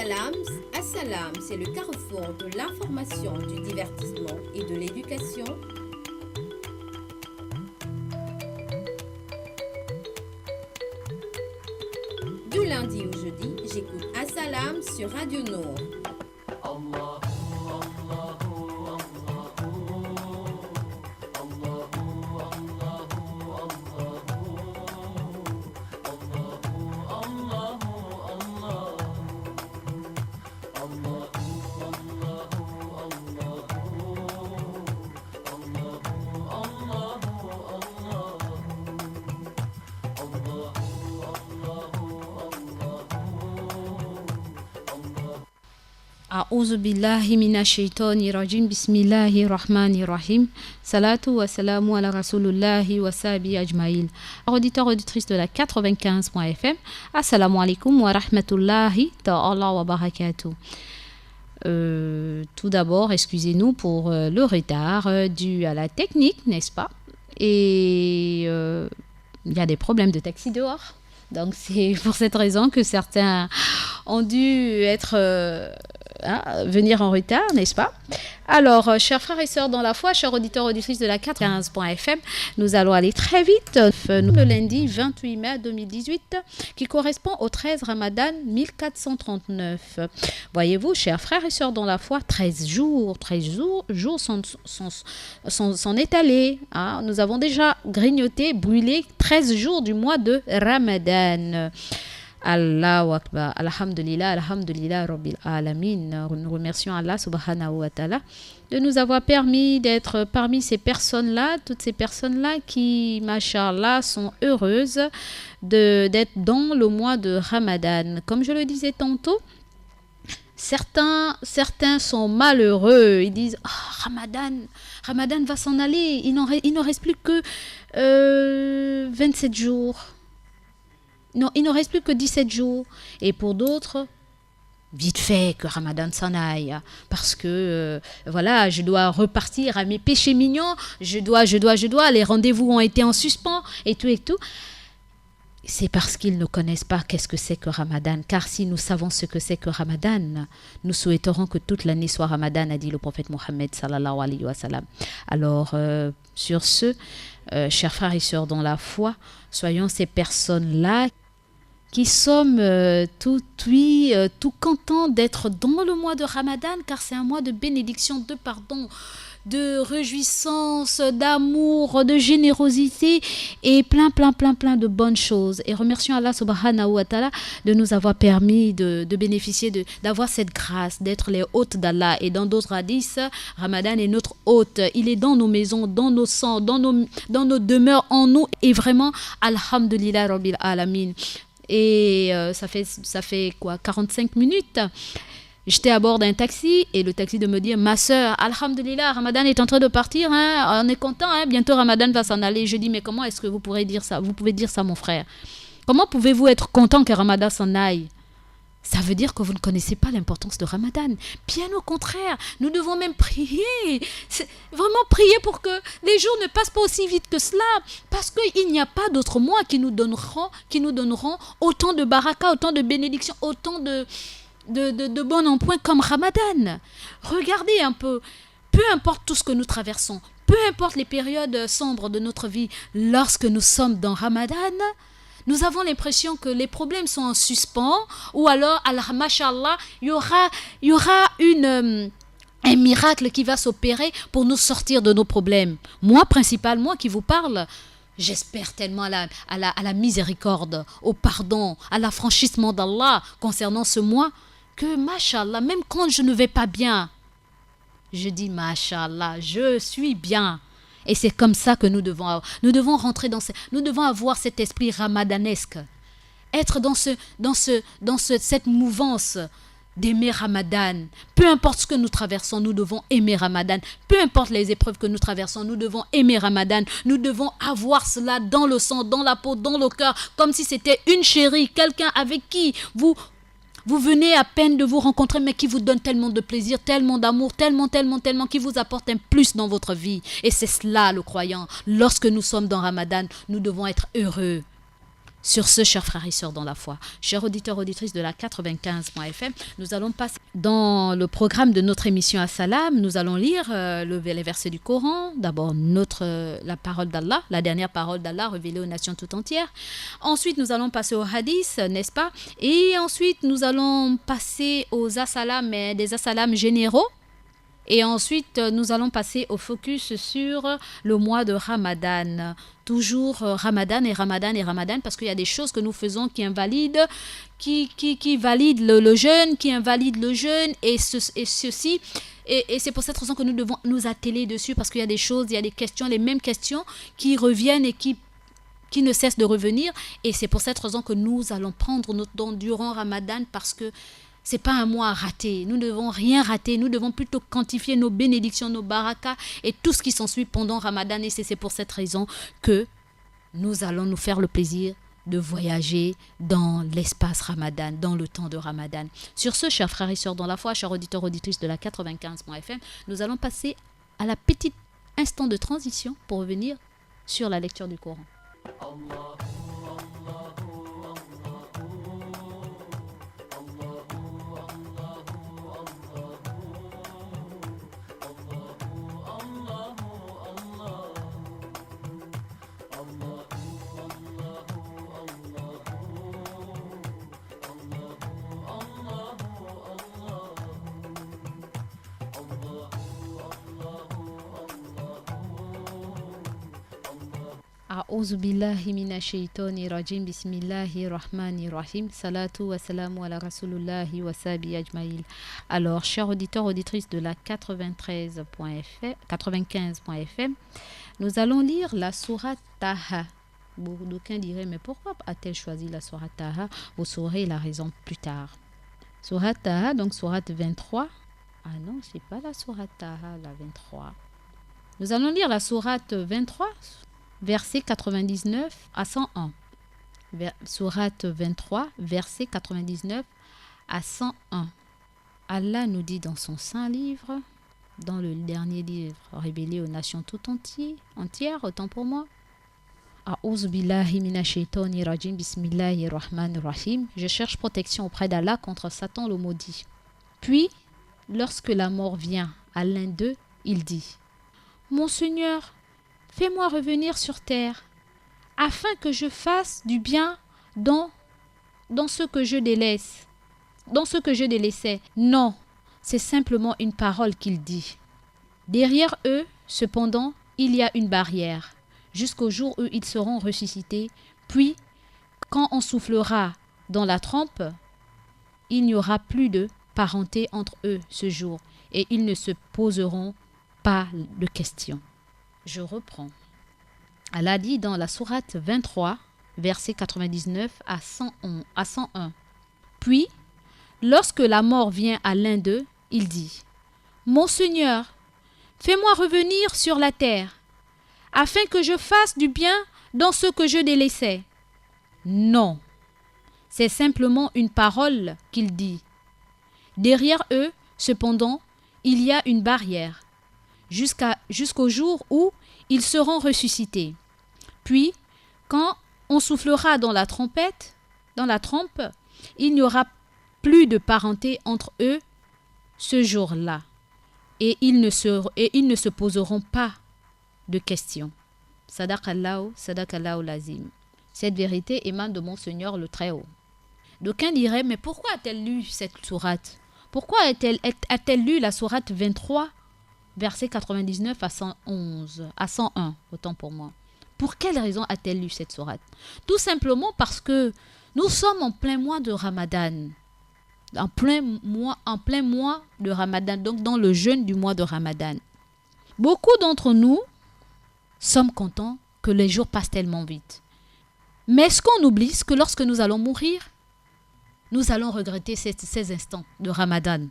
Assalam, c'est le carrefour de l'information, du divertissement et de l'éducation. Du lundi au jeudi, j'écoute Assalam sur Radio Nour. أعوذ بالله من الشيطان الرجيم بسم الله الرحمن الرحيم Salatu wa salamu ala rasulullahi wa sahabi ajmaïl. Auditeurs, auditrices de la 95.fm, assalamu alaikum wa rahmatullahi ta'ala wa barakatuh. Tout d'abord, excusez-nous pour le retard dû à la technique, n'est-ce pas? Et il y a des problèmes de taxi dehors. Donc c'est pour cette raison que certains ont dû être venir en retard, n'est-ce pas? Alors, chers frères et sœurs dans la foi, chers auditeurs auditrices de la 95.fm, nous allons aller très vite. Le lundi 28 mai 2018, qui correspond au 13 Ramadan 1439. Voyez-vous, chers frères et sœurs dans la foi, 13 jours sont étalés. Hein? Nous avons déjà grignoté, brûlé 13 jours du mois de Ramadan. Allahu Akbar, Alhamdulillah, Rabbil Alamin. Nous remercions Allah subhanahu wa ta'ala de nous avoir permis d'être parmi ces personnes-là, toutes ces personnes-là qui, mashallah, sont heureuses d'être dans le mois de Ramadan. Comme je le disais tantôt, certains sont malheureux. Ils disent Ramadan va s'en aller, il ne reste plus que 27 jours. Non, il ne reste plus que 17 jours. Et pour d'autres, vite fait que Ramadan s'en aille. Parce que, voilà, je dois repartir à mes péchés mignons. Je dois. Les rendez-vous ont été en suspens et tout. C'est parce qu'ils ne connaissent pas qu'est-ce que c'est que Ramadan. Car si nous savons ce que c'est que Ramadan, nous souhaiterons que toute l'année soit Ramadan, a dit le prophète Mohammed sallallahu alayhi wa sallam. Alors, sur ce, chers frères et sœurs dans la foi, soyons ces personnes-là qui sommes tout contents d'être dans le mois de Ramadan, car c'est un mois de bénédiction, de pardon, de réjouissance, d'amour, de générosité et plein de bonnes choses. Et remercions Allah subhanahu wa ta'ala de nous avoir permis de bénéficier, d'avoir cette grâce, d'être les hôtes d'Allah. Et dans d'autres hadiths, Ramadan est notre hôte. Il est dans nos maisons, dans nos sangs, dans nos demeures, en nous. Et vraiment, Alhamdulillah Rabbil Alamin. Et ça fait quoi, 45 minutes. J'étais à bord d'un taxi et le taxi de me dire, ma soeur, alhamdulillah, Ramadan est en train de partir, hein, on est content, hein, bientôt Ramadan va s'en aller. Je dis, mais comment est-ce que vous pourrez dire ça? Vous pouvez dire ça, mon frère. Comment pouvez-vous être content que Ramadan s'en aille? Ça veut dire que vous ne connaissez pas l'importance de Ramadan. Bien au contraire, nous devons même prier. Vraiment prier pour que les jours ne passent pas aussi vite que cela. Parce qu'il n'y a pas d'autres mois qui nous donneront autant de baraka, autant de bénédictions, autant de bon en point comme Ramadan. Regardez un peu, peu importe tout ce que nous traversons, peu importe les périodes sombres de notre vie, lorsque nous sommes dans Ramadan, nous avons l'impression que les problèmes sont en suspens, ou alors, mashallah, il y aura un miracle qui va s'opérer pour nous sortir de nos problèmes. Moi, principalement, qui vous parle, j'espère tellement à la miséricorde, au pardon, à l'affranchissement d'Allah concernant ce mois, que, mashallah, même quand je ne vais pas bien, je dis, mashallah, je suis bien. Et c'est comme ça que nous devons rentrer nous devons avoir cet esprit ramadanesque, être dans cette mouvance d'aimer Ramadan. Peu importe ce que nous traversons, nous devons aimer Ramadan. Peu importe les épreuves que nous traversons, nous devons aimer Ramadan. Nous devons avoir cela dans le sang, dans la peau, dans le cœur, comme si c'était une chérie, quelqu'un avec qui vous venez à peine de vous rencontrer, mais qui vous donne tellement de plaisir, tellement d'amour, tellement, qui vous apporte un plus dans votre vie. Et c'est cela, le croyant. Lorsque nous sommes dans Ramadan, nous devons être heureux. Sur ce, chers frères et sœurs dans la foi, chers auditeurs, auditrices de la 95.fm, nous allons passer dans le programme de notre émission As-Salam. Nous allons lire les versets du Coran. D'abord, la parole d'Allah, la dernière parole d'Allah révélée aux nations tout entières. Ensuite, nous allons passer au hadith, n'est-ce pas? Et ensuite, nous allons passer aux As-Salam, mais des As-Salam généraux. Et ensuite, nous allons passer au focus sur le mois de Ramadan. Toujours Ramadan, parce qu'il y a des choses que nous faisons qui invalident, qui valident le jeûne, qui invalident le jeûne, et ceci. Et c'est pour cette raison que nous devons nous atteler dessus, parce qu'il y a des choses, il y a des questions, les mêmes questions qui reviennent et qui ne cessent de revenir. Et c'est pour cette raison que nous allons prendre notre don durant Ramadan, parce que c'est pas un mois à rater. Nous ne devons rien rater. Nous devons plutôt quantifier nos bénédictions, nos barakas et tout ce qui s'ensuit pendant Ramadan. Et c'est pour cette raison que nous allons nous faire le plaisir de voyager dans l'espace Ramadan, dans le temps de Ramadan. Sur ce, chers frères et sœurs dans la foi, chers auditeurs, auditrices de la 95.fm, nous allons passer à la petite instant de transition pour revenir sur la lecture du Coran. أعوذ بالله من الشيطان الرجيم بسم الله الرحمن الرحيم صلاة والسلام على رسول الله وصحبه أجمعين. Alors, chers auditeurs, auditrices de la 95.fm, nous allons lire la sourate Taha. D'aucuns diraient, mais pourquoi a-t-elle choisi la sourate Taha? Vous saurez la raison plus tard. Sourate Taha, donc sourate 23. Ah non, c'est pas la sourate Taha, la 23. Nous allons lire la sourate 23, versets 99 à 101. Sourate 23, versets 99 à 101. Allah nous dit dans son saint livre, dans le dernier livre révélé aux nations tout entières, autant pour moi. A'ouz billahi minash shaitani rajim, bismillahir rahmanir rahim. Je cherche protection auprès d'Allah contre Satan le maudit. Puis, lorsque la mort vient à l'un d'eux, il dit: Mon Seigneur, fais-moi revenir sur terre, afin que je fasse du bien dans ce que je délaisse. Dans ce que je délaissais. Non, c'est simplement une parole qu'il dit. Derrière eux, cependant, il y a une barrière, jusqu'au jour où ils seront ressuscités. Puis, quand on soufflera dans la trompe, il n'y aura plus de parenté entre eux ce jour, et ils ne se poseront pas de questions. Je reprends. Allah dit dans la sourate 23, versets 99 à 101. Puis, lorsque la mort vient à l'un d'eux, il dit: Mon Seigneur, fais-moi revenir sur la terre, afin que je fasse du bien dans ce que je délaissais. Non, c'est simplement une parole qu'il dit. Derrière eux, cependant, il y a une barrière, jusqu'au jour où ils seront ressuscités. Puis, quand on soufflera dans la trompe, il n'y aura plus de parenté entre eux ce jour-là, et ils ne se poseront pas de questions. Sadaqallahu lazim. Cette vérité émane de mon Seigneur le Très-Haut. D'aucuns diraient, mais pourquoi a-t-elle lu cette sourate? Pourquoi a-t-elle lu la sourate 23, versets 99 à 101, autant pour moi? Pour quelle raison a-t-elle lu cette sourate? Tout simplement parce que nous sommes en plein mois de Ramadan. En plein mois de Ramadan, donc dans le jeûne du mois de Ramadan. Beaucoup d'entre nous sommes contents que les jours passent tellement vite. Mais est-ce qu'on oublie que lorsque nous allons mourir, nous allons regretter ces instants de Ramadan?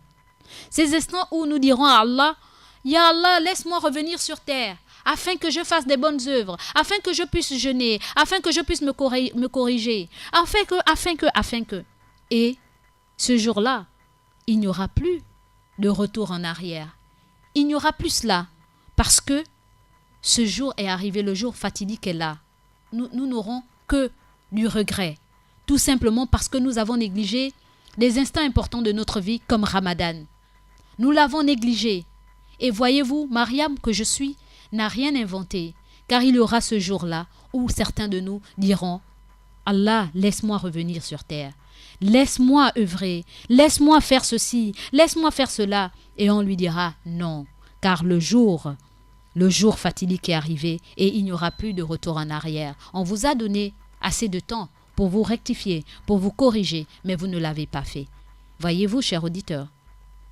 Ces instants où nous dirons à Allah: Ya Allah, laisse-moi revenir sur terre, afin que je fasse des bonnes œuvres, afin que je puisse jeûner, afin que je puisse me corriger, afin que. Et ce jour-là, il n'y aura plus de retour en arrière. Il n'y aura plus cela, parce que ce jour est arrivé, le jour fatidique est là. Nous n'aurons que du regret. Tout simplement parce que nous avons négligé les instants importants de notre vie comme Ramadan. Nous l'avons négligé. Et voyez-vous, Mariam que je suis n'a rien inventé, car il y aura ce jour-là où certains de nous diront « Allah, laisse-moi revenir sur terre. Laisse-moi œuvrer, laisse-moi faire ceci, laisse-moi faire cela. » Et on lui dira « Non, car le jour fatidique est arrivé et il n'y aura plus de retour en arrière. On vous a donné assez de temps pour vous rectifier, pour vous corriger, mais vous ne l'avez pas fait. » Voyez-vous, chers auditeurs,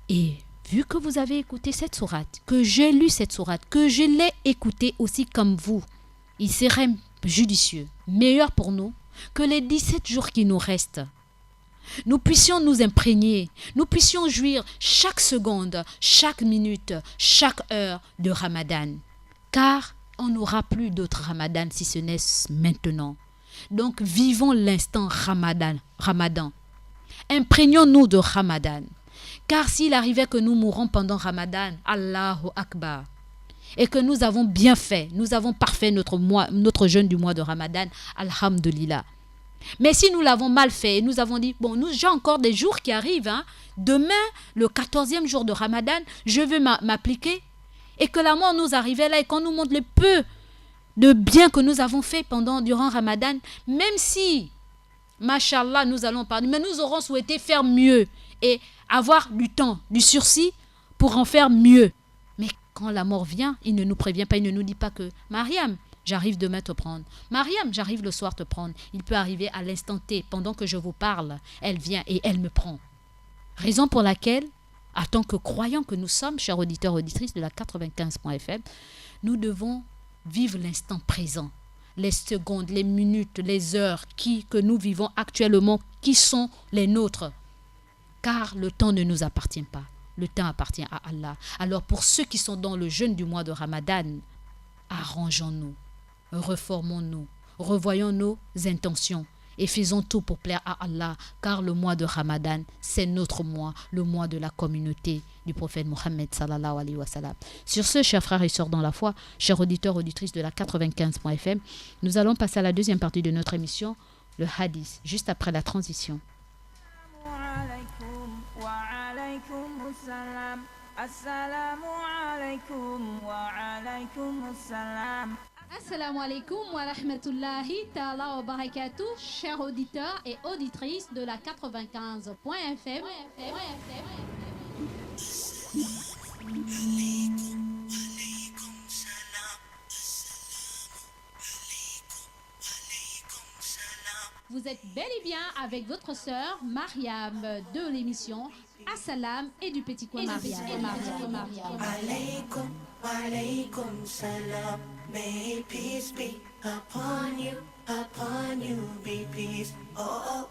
et vu que vous avez écouté cette sourate, que j'ai lu cette sourate, que je l'ai écoutée aussi comme vous, il serait judicieux, meilleur pour nous, que les 17 jours qui nous restent, nous puissions nous imprégner, nous puissions jouir chaque seconde, chaque minute, chaque heure de Ramadan. Car on n'aura plus d'autre Ramadan si ce n'est maintenant. Donc vivons l'instant Ramadan. Imprégnons-nous de Ramadan. Car s'il arrivait que nous mourons pendant Ramadan, Allahu Akbar, et que nous avons bien fait, nous avons parfait notre jeûne du mois de Ramadan, Alhamdulillah. Mais si nous l'avons mal fait et nous avons dit, bon, j'ai encore des jours qui arrivent, hein, demain, le 14e jour de Ramadan, je veux m'appliquer, et que la mort nous arrivait là et qu'on nous montre le peu de bien que nous avons fait durant Ramadan, même si, machallah, nous allons parler, mais nous aurons souhaité faire mieux et avoir du temps, du sursis pour en faire mieux. Mais quand la mort vient, il ne nous prévient pas, il ne nous dit pas que Mariam, j'arrive demain te prendre. Mariam, j'arrive le soir te prendre. Il peut arriver à l'instant T, pendant que je vous parle, elle vient et elle me prend. Raison pour laquelle, en tant que croyants que nous sommes, chers auditeurs, auditrices de la 95.fm, nous devons vivre l'instant présent. Les secondes, les minutes, les heures que nous vivons actuellement, qui sont les nôtres. Car le temps ne nous appartient pas. Le temps appartient à Allah. Alors pour ceux qui sont dans le jeûne du mois de Ramadan, arrangeons-nous, reformons-nous, revoyons nos intentions et faisons tout pour plaire à Allah, car le mois de Ramadan, c'est notre mois, le mois de la communauté du prophète Mohammed sallallahu alayhi wa sallam. Sur ce, chers frères et sœurs dans la foi, chers auditeurs, auditrices de la 95.fm, nous allons passer à la deuxième partie de notre émission, le hadith, juste après la transition. Assalamu alaikum wa alaikum assalam. Assalamu alaikum wa rahmatullahi ta'ala wa barakatuh, chers auditeurs et auditrices de la 95.fm. Vous êtes bel et bien avec votre sœur Mariam de l'émission Assalam et du petit coin Mariam. Alaikum wa alaikum salam. May peace be upon you be peace. Oh.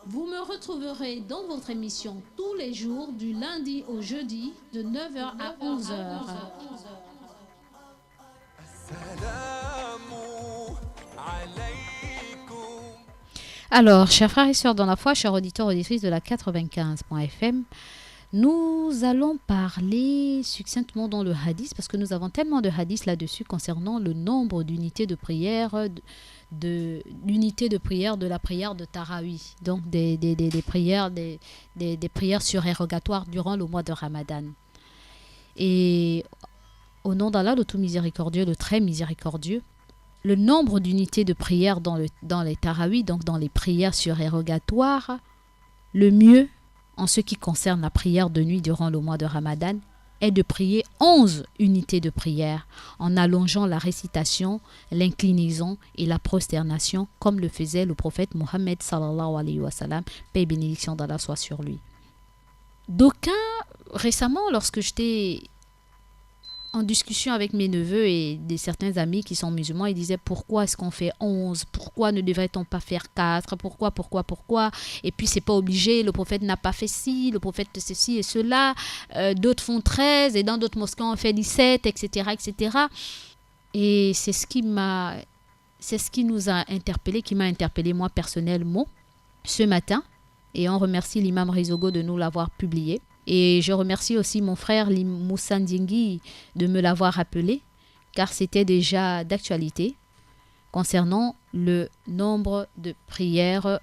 Vous me retrouverez dans votre émission tous les jours du lundi au jeudi de 9h à 11h. Alors, chers frères et sœurs dans la foi, chers auditeurs, auditrices de la 95.fm, nous allons parler succinctement dans le hadith, parce que nous avons tellement de hadiths là-dessus concernant le nombre d'unités de prière, de la prière de Tarawi, donc des prières surérogatoires durant le mois de Ramadan. Et au nom d'Allah, le tout miséricordieux, le très miséricordieux, le nombre d'unités de prière dans les Tarawi, donc dans les prières surérogatoires, le mieux en ce qui concerne la prière de nuit durant le mois de Ramadan, est de prier 11 unités de prière en allongeant la récitation, l'inclinaison et la prosternation comme le faisait le prophète Mohammed sallallahu alayhi wa sallam, paix et bénédiction d'Allah soit sur lui. D'aucuns, récemment, lorsque j'étais en discussion avec mes neveux et certains amis qui sont musulmans, ils disaient pourquoi est-ce qu'on fait 11? Pourquoi ne devrait-on pas faire 4? Pourquoi? Et puis c'est pas obligé, le prophète n'a pas fait ci, le prophète ceci et cela, d'autres font 13 et dans d'autres mosquées on fait 17, etc. Et c'est ce qui nous a interpellés, qui m'a interpellé moi personnellement ce matin. Et on remercie l'imam Rizogo de nous l'avoir publié. Et je remercie aussi mon frère Moussa Ndingui de me l'avoir rappelé, car c'était déjà d'actualité concernant le nombre de prières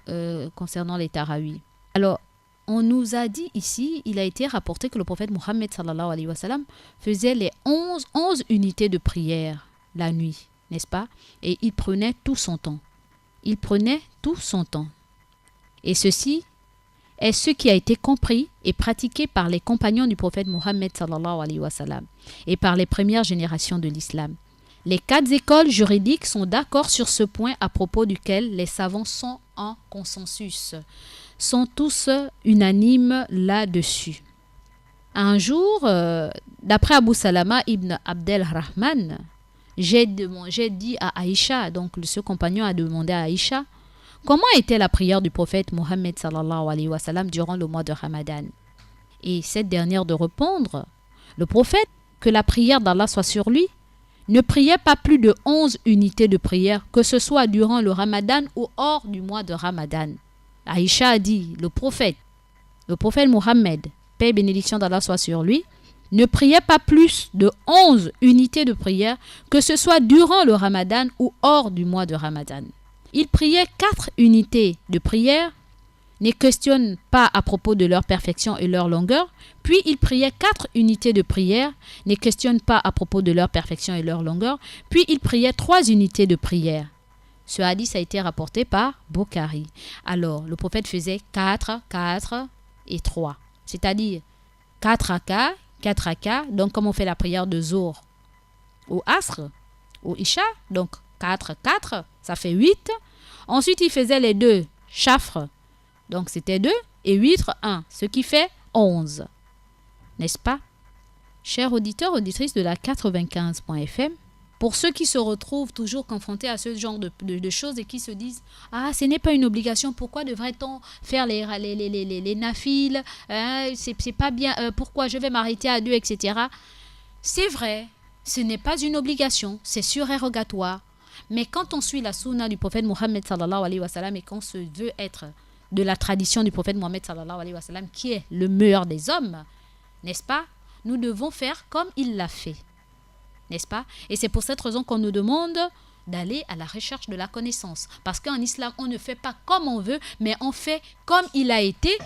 concernant les tarawih. Alors, on nous a dit ici, il a été rapporté que le prophète Mohammed sallallahu alayhi wa sallam faisait les 11 unités de prière la nuit, n'est-ce pas? Et il prenait tout son temps. Il prenait tout son temps. Et ceci est ce qui a été compris et pratiqué par les compagnons du prophète Mohammed sallallahu alayhi wa sallam et par les premières générations de l'islam. Les 4 écoles juridiques sont d'accord sur ce point à propos duquel les savants sont en consensus, sont tous unanimes là-dessus. Un jour, d'après Abu Salama ibn Abdel Rahman, j'ai dit à Aïcha, donc ce compagnon a demandé à Aïcha, comment était la prière du prophète Mohammed sallallahu alayhi wa sallam durant le mois de Ramadan? Et cette dernière de répondre, le prophète, que la prière d'Allah soit sur lui, ne priait pas plus de 11 unités de prière, que ce soit durant le Ramadan ou hors du mois de Ramadan. Aïcha a dit, le prophète Mohammed, paix et bénédiction d'Allah soit sur lui, ne priait pas plus de 11 unités de prière, que ce soit durant le Ramadan ou hors du mois de Ramadan. Il priait 4 unités de prière, ne questionne pas à propos de leur perfection et leur longueur, puis il priait 4 unités de prière, ne questionne pas à propos de leur perfection et leur longueur, puis il priait 3 unités de prière. Ce hadith a été rapporté par Bukhari. Alors, le prophète faisait 4 et 3, c'est-à-dire 4 rakas, 4 rakas, donc comme on fait la prière de Zohr au Asr, au Isha, donc 4, ça fait 8. Ensuite, il faisait les 2 shafr, donc c'était 2, et 8, 1, ce qui fait 11. N'est-ce pas? Chers auditeurs, auditrices de la 95.fm, pour ceux qui se retrouvent toujours confrontés à ce genre de choses et qui se disent « Ah, ce n'est pas une obligation, pourquoi devrait-on faire les nafils c'est pas bien, pourquoi je vais m'arrêter à 2, etc. » C'est vrai, ce n'est pas une obligation, c'est surérogatoire. Mais quand on suit la sunna du prophète Mohammed sallallahu alayhi wa sallam et qu'on se veut être de la tradition du prophète Mohammed sallallahu alayhi wa sallam, qui est le meilleur des hommes, n'est-ce pas? Nous devons faire comme il l'a fait, n'est-ce pas? Et c'est pour cette raison qu'on nous demande d'aller à la recherche de la connaissance. Parce qu'en islam, on ne fait pas comme on veut, mais on fait comme il a été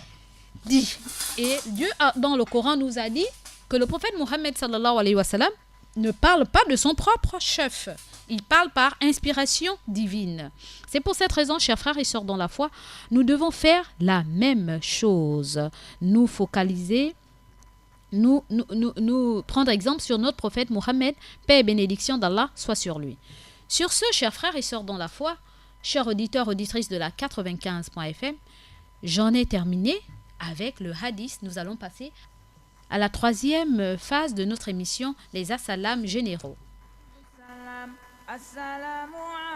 dit. Et Dieu, dans le Coran, nous a dit que le prophète Mohammed sallallahu alayhi wa sallam ne parle pas de son propre chef. Il parle par inspiration divine. C'est pour cette raison, chers frères et sœurs dans la foi, nous devons faire la même chose. Nous focaliser, nous prendre exemple sur notre prophète Mohammed, paix et bénédiction d'Allah soit sur lui. Sur ce, chers frères et sœurs dans la foi, chers auditeurs, auditrices de la 95.fm, j'en ai terminé avec le hadith. Nous allons passer à la 3e phase de notre émission, les assalams généraux. Assalamu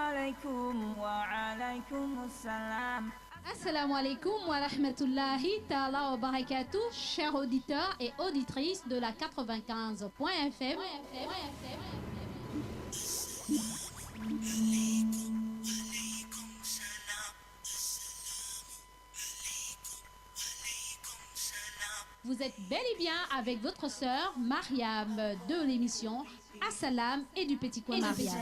alaikum wa alaikum assalam. Assalamu alaikum wa rahmatullahi ta'ala wa barakatuh, chers auditeurs et auditrices de la 95.fm. Vous êtes bel et bien avec votre sœur Mariam de l'émission Assalam et du petit coin Mariam.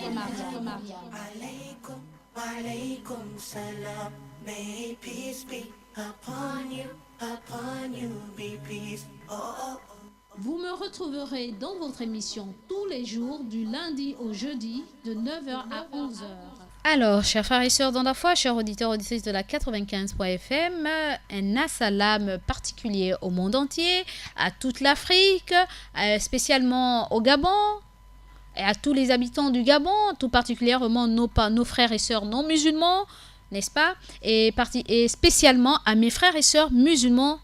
Alaikum, alaikum salam. May peace be upon you, be peace. Oh, oh, oh. Vous me retrouverez dans votre émission tous les jours du lundi au jeudi de 9h à 11h. Alors, chers frères et sœurs dans la foi, chers auditeurs et auditrices de la 95.fm, un assalam particulier au monde entier, à toute l'Afrique, spécialement au Gabon, et à tous les habitants du Gabon, tout particulièrement nos frères et sœurs non musulmans, n'est-ce pas? Et spécialement à mes frères et sœurs musulmans,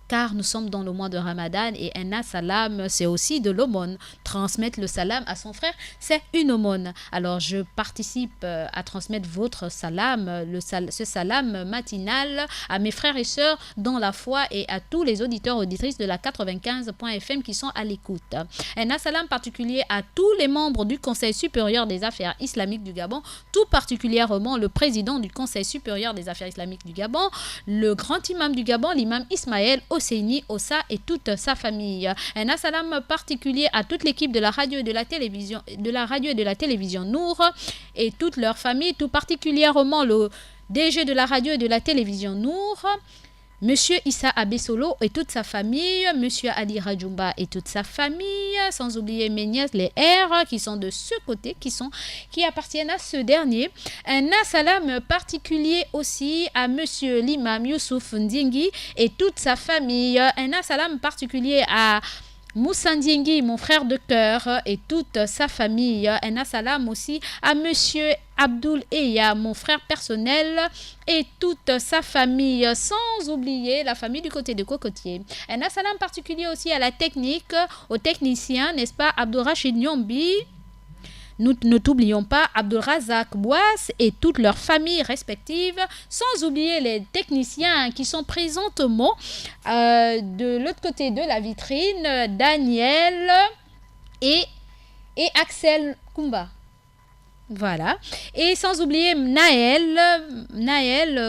car nous sommes dans le mois de Ramadan et un salam, c'est aussi de l'aumône. Transmettre le salam à son frère, c'est une aumône. Alors, je participe à transmettre votre salam, ce salam matinal à mes frères et sœurs dans la foi et à tous les auditeurs auditrices de la 95.fm qui sont à l'écoute. Un salam particulier à tous les membres du Conseil supérieur des affaires islamiques du Gabon, tout particulièrement le président du Conseil supérieur des affaires islamiques du Gabon, le grand imam du Gabon, l'imam Ismaël Hosseini Ossa et toute sa famille. Un assalam particulier à toute l'équipe de la radio et de la télévision, Nour et toute leur famille, tout particulièrement le DG de la radio et de la télévision Nour, Monsieur Issa Abessolo et toute sa famille, Monsieur Ali Rajumba et toute sa famille, sans oublier mes nièces, les R, qui sont de ce côté, qui appartiennent à ce dernier. Un assalam particulier aussi à Monsieur l'imam Youssouf Ndiengi et toute sa famille. Un assalam particulier à Moussa Ndiengi, mon frère de cœur, et toute sa famille. Un assalam aussi à Monsieur Abdoul Eya, mon frère personnel, et toute sa famille, sans oublier la famille du côté de Cocotier. Un assalam particulier aussi à la technique, aux techniciens, n'est-ce pas, Abdourachid Nyombi. Nous ne t'oublions pas Abdelrazak Bouas et toutes leurs familles respectives, sans oublier les techniciens qui sont présentement de l'autre côté de la vitrine, Daniel et Axel Kumba. Voilà. Et sans oublier Naël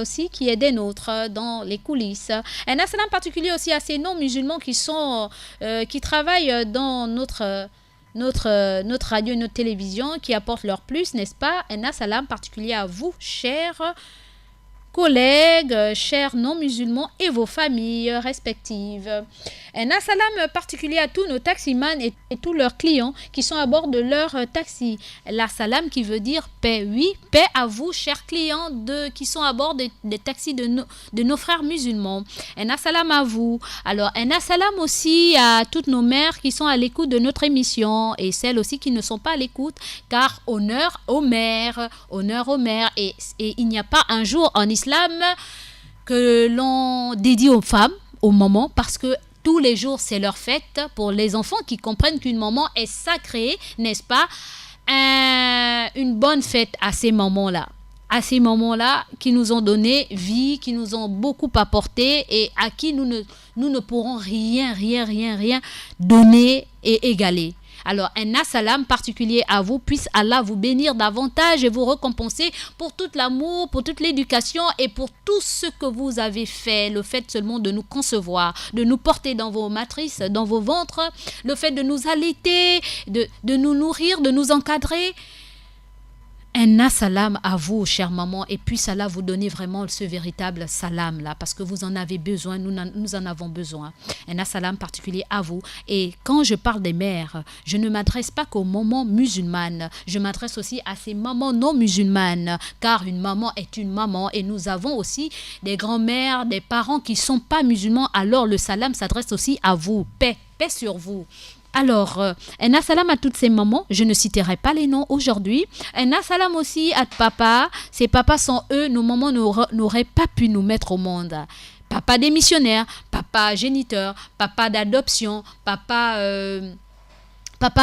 aussi qui est des nôtres dans les coulisses. Un assalam particulier aussi à ces non-musulmans qui travaillent dans notre radio et notre télévision, qui apportent leur plus, n'est-ce pas? Un assalam particulier à vous, chers collègues, chers non-musulmans et vos familles respectives. Un assalam particulier à tous nos taximans et tous leurs clients qui sont à bord de leur taxi. L'assalam qui veut dire paix. Oui, paix à vous, chers clients qui sont à bord des taxis de nos frères musulmans. Un assalam à vous. Alors, un assalam aussi à toutes nos mères qui sont à l'écoute de notre émission et celles aussi qui ne sont pas à l'écoute, car honneur aux mères. Et il n'y a pas un jour en islam que l'on dédie aux femmes, aux mamans, parce que tous les jours, c'est leur fête pour les enfants qui comprennent qu'une maman est sacrée, n'est-ce pas? Une bonne fête à ces mamans-là. À ces mamans-là qui nous ont donné vie, qui nous ont beaucoup apporté et à qui nous ne pourrons rien donner et égaler. Alors, un assalam particulier à vous, puisse Allah vous bénir davantage et vous récompenser pour tout l'amour, pour toute l'éducation et pour tout ce que vous avez fait. Le fait seulement de nous concevoir, de nous porter dans vos matrices, dans vos ventres, le fait de nous allaiter, de nous nourrir, de nous encadrer. Un assalam à vous, chère maman, et puisse Allah vous donner vraiment ce véritable salam là, parce que vous en avez besoin, nous en avons besoin. Un assalam particulier à vous. Et quand je parle des mères, je ne m'adresse pas qu'aux mamans musulmanes, je m'adresse aussi à ces mamans non musulmanes, car une maman est une maman, et nous avons aussi des grands-mères, des parents qui ne sont pas musulmans, alors le salam s'adresse aussi à vous. Paix sur vous. Alors, un assalam à toutes ces mamans, je ne citerai pas les noms aujourd'hui. Un assalam aussi à papa. Ces papas sans eux, nos mamans n'auraient pas pu nous mettre au monde. Papa démissionnaire, papa géniteur, papa d'adoption, papa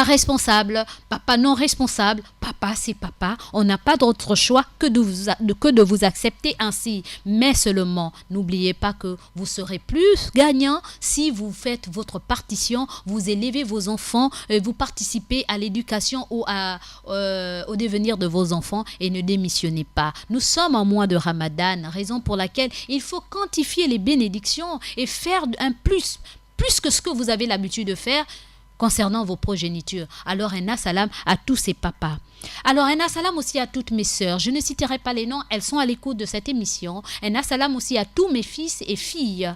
responsable, papa non responsable, papa c'est papa. On n'a pas d'autre choix que de vous accepter ainsi. Mais seulement, n'oubliez pas que vous serez plus gagnant si vous faites votre partition, vous élevez vos enfants, vous participez à l'éducation ou au devenir de vos enfants et ne démissionnez pas. Nous sommes en mois de Ramadan, raison pour laquelle il faut quantifier les bénédictions et faire un plus que ce que vous avez l'habitude de faire concernant vos progénitures. Alors un assalam à tous ces papas. Alors un assalam aussi à toutes mes sœurs. Je ne citerai pas les noms, elles sont à l'écoute de cette émission. Un assalam aussi à tous mes fils et filles.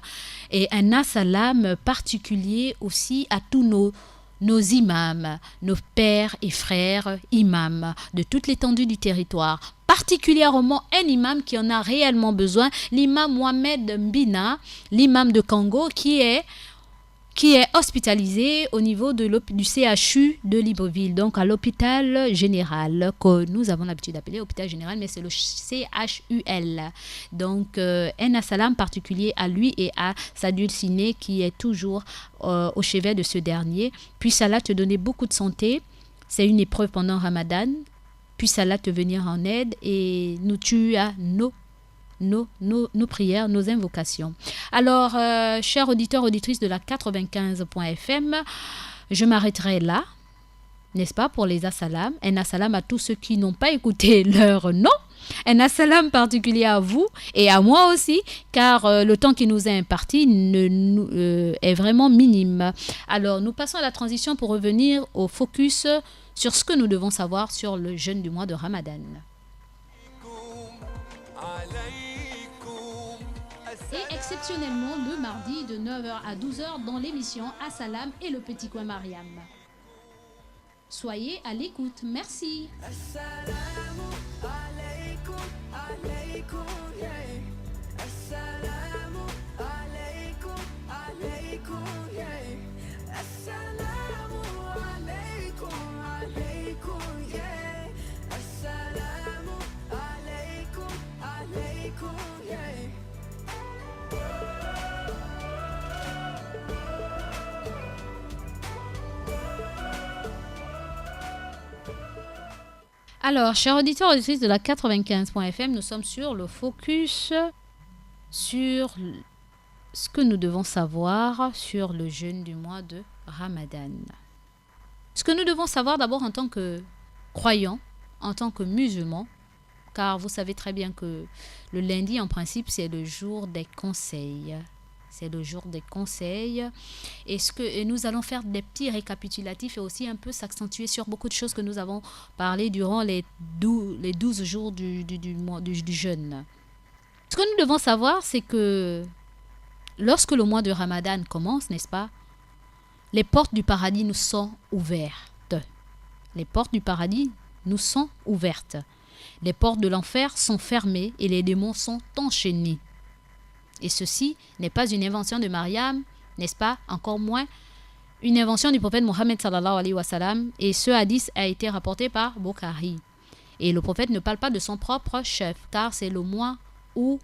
Et un assalam particulier aussi à tous nos imams, nos pères et frères imams de toute l'étendue du territoire. Particulièrement un imam qui en a réellement besoin, l'imam Mohamed Mbina, l'imam de Congo qui est hospitalisé au niveau du CHU de Libreville, donc à l'hôpital général, que nous avons l'habitude d'appeler hôpital général, mais c'est le CHUL. Donc, un assalam particulier à lui et à sa dulcinée qui est toujours au chevet de ce dernier. Puisse Allah te donner beaucoup de santé. C'est une épreuve pendant Ramadan. Puisse Allah te venir en aide et nous tue à nos prières, nos invocations. Alors, chers auditeurs, auditrices de la 95.fm, je m'arrêterai là, n'est-ce pas, pour les assalams. Un assalam à tous ceux qui n'ont pas écouté leur nom. Un assalam particulier à vous et à moi aussi, car le temps qui nous est imparti est vraiment minime. Alors, nous passons à la transition pour revenir au focus sur ce que nous devons savoir sur le jeûne du mois de Ramadan. Et exceptionnellement le mardi de 9h à 12h dans l'émission Assalam et le Petit Coin Mariam. Soyez à l'écoute. Merci. Assalamu alaikum, alaikum, yeah. Assalamu alaikum, alaikum, yeah. Assalamu alaikum, alaikum, yeah. Assalamu alaikum, alaikum, yeah. Alors, chers auditeurs et auditrices de la 95.fm, nous sommes sur le focus sur ce que nous devons savoir sur le jeûne du mois de Ramadan. Ce que nous devons savoir d'abord en tant que croyants, en tant que musulmans, car vous savez très bien que le lundi, en principe, c'est le jour des conseils. C'est le jour des conseils. Et nous allons faire des petits récapitulatifs et aussi un peu s'accentuer sur beaucoup de choses que nous avons parlé durant les 12 jours du jeûne. Ce que nous devons savoir, c'est que lorsque le mois de Ramadan commence, n'est-ce pas, les portes du paradis nous sont ouvertes. Les portes du paradis nous sont ouvertes. Les portes de l'enfer sont fermées et les démons sont enchaînés. Et ceci n'est pas une invention de Mariam, n'est-ce pas? Encore moins une invention du prophète Mohammed sallallahu alayhi wa sallam. Et ce hadith a été rapporté par Bukhari. Et le prophète ne parle pas de son propre chef, car c'est le mois où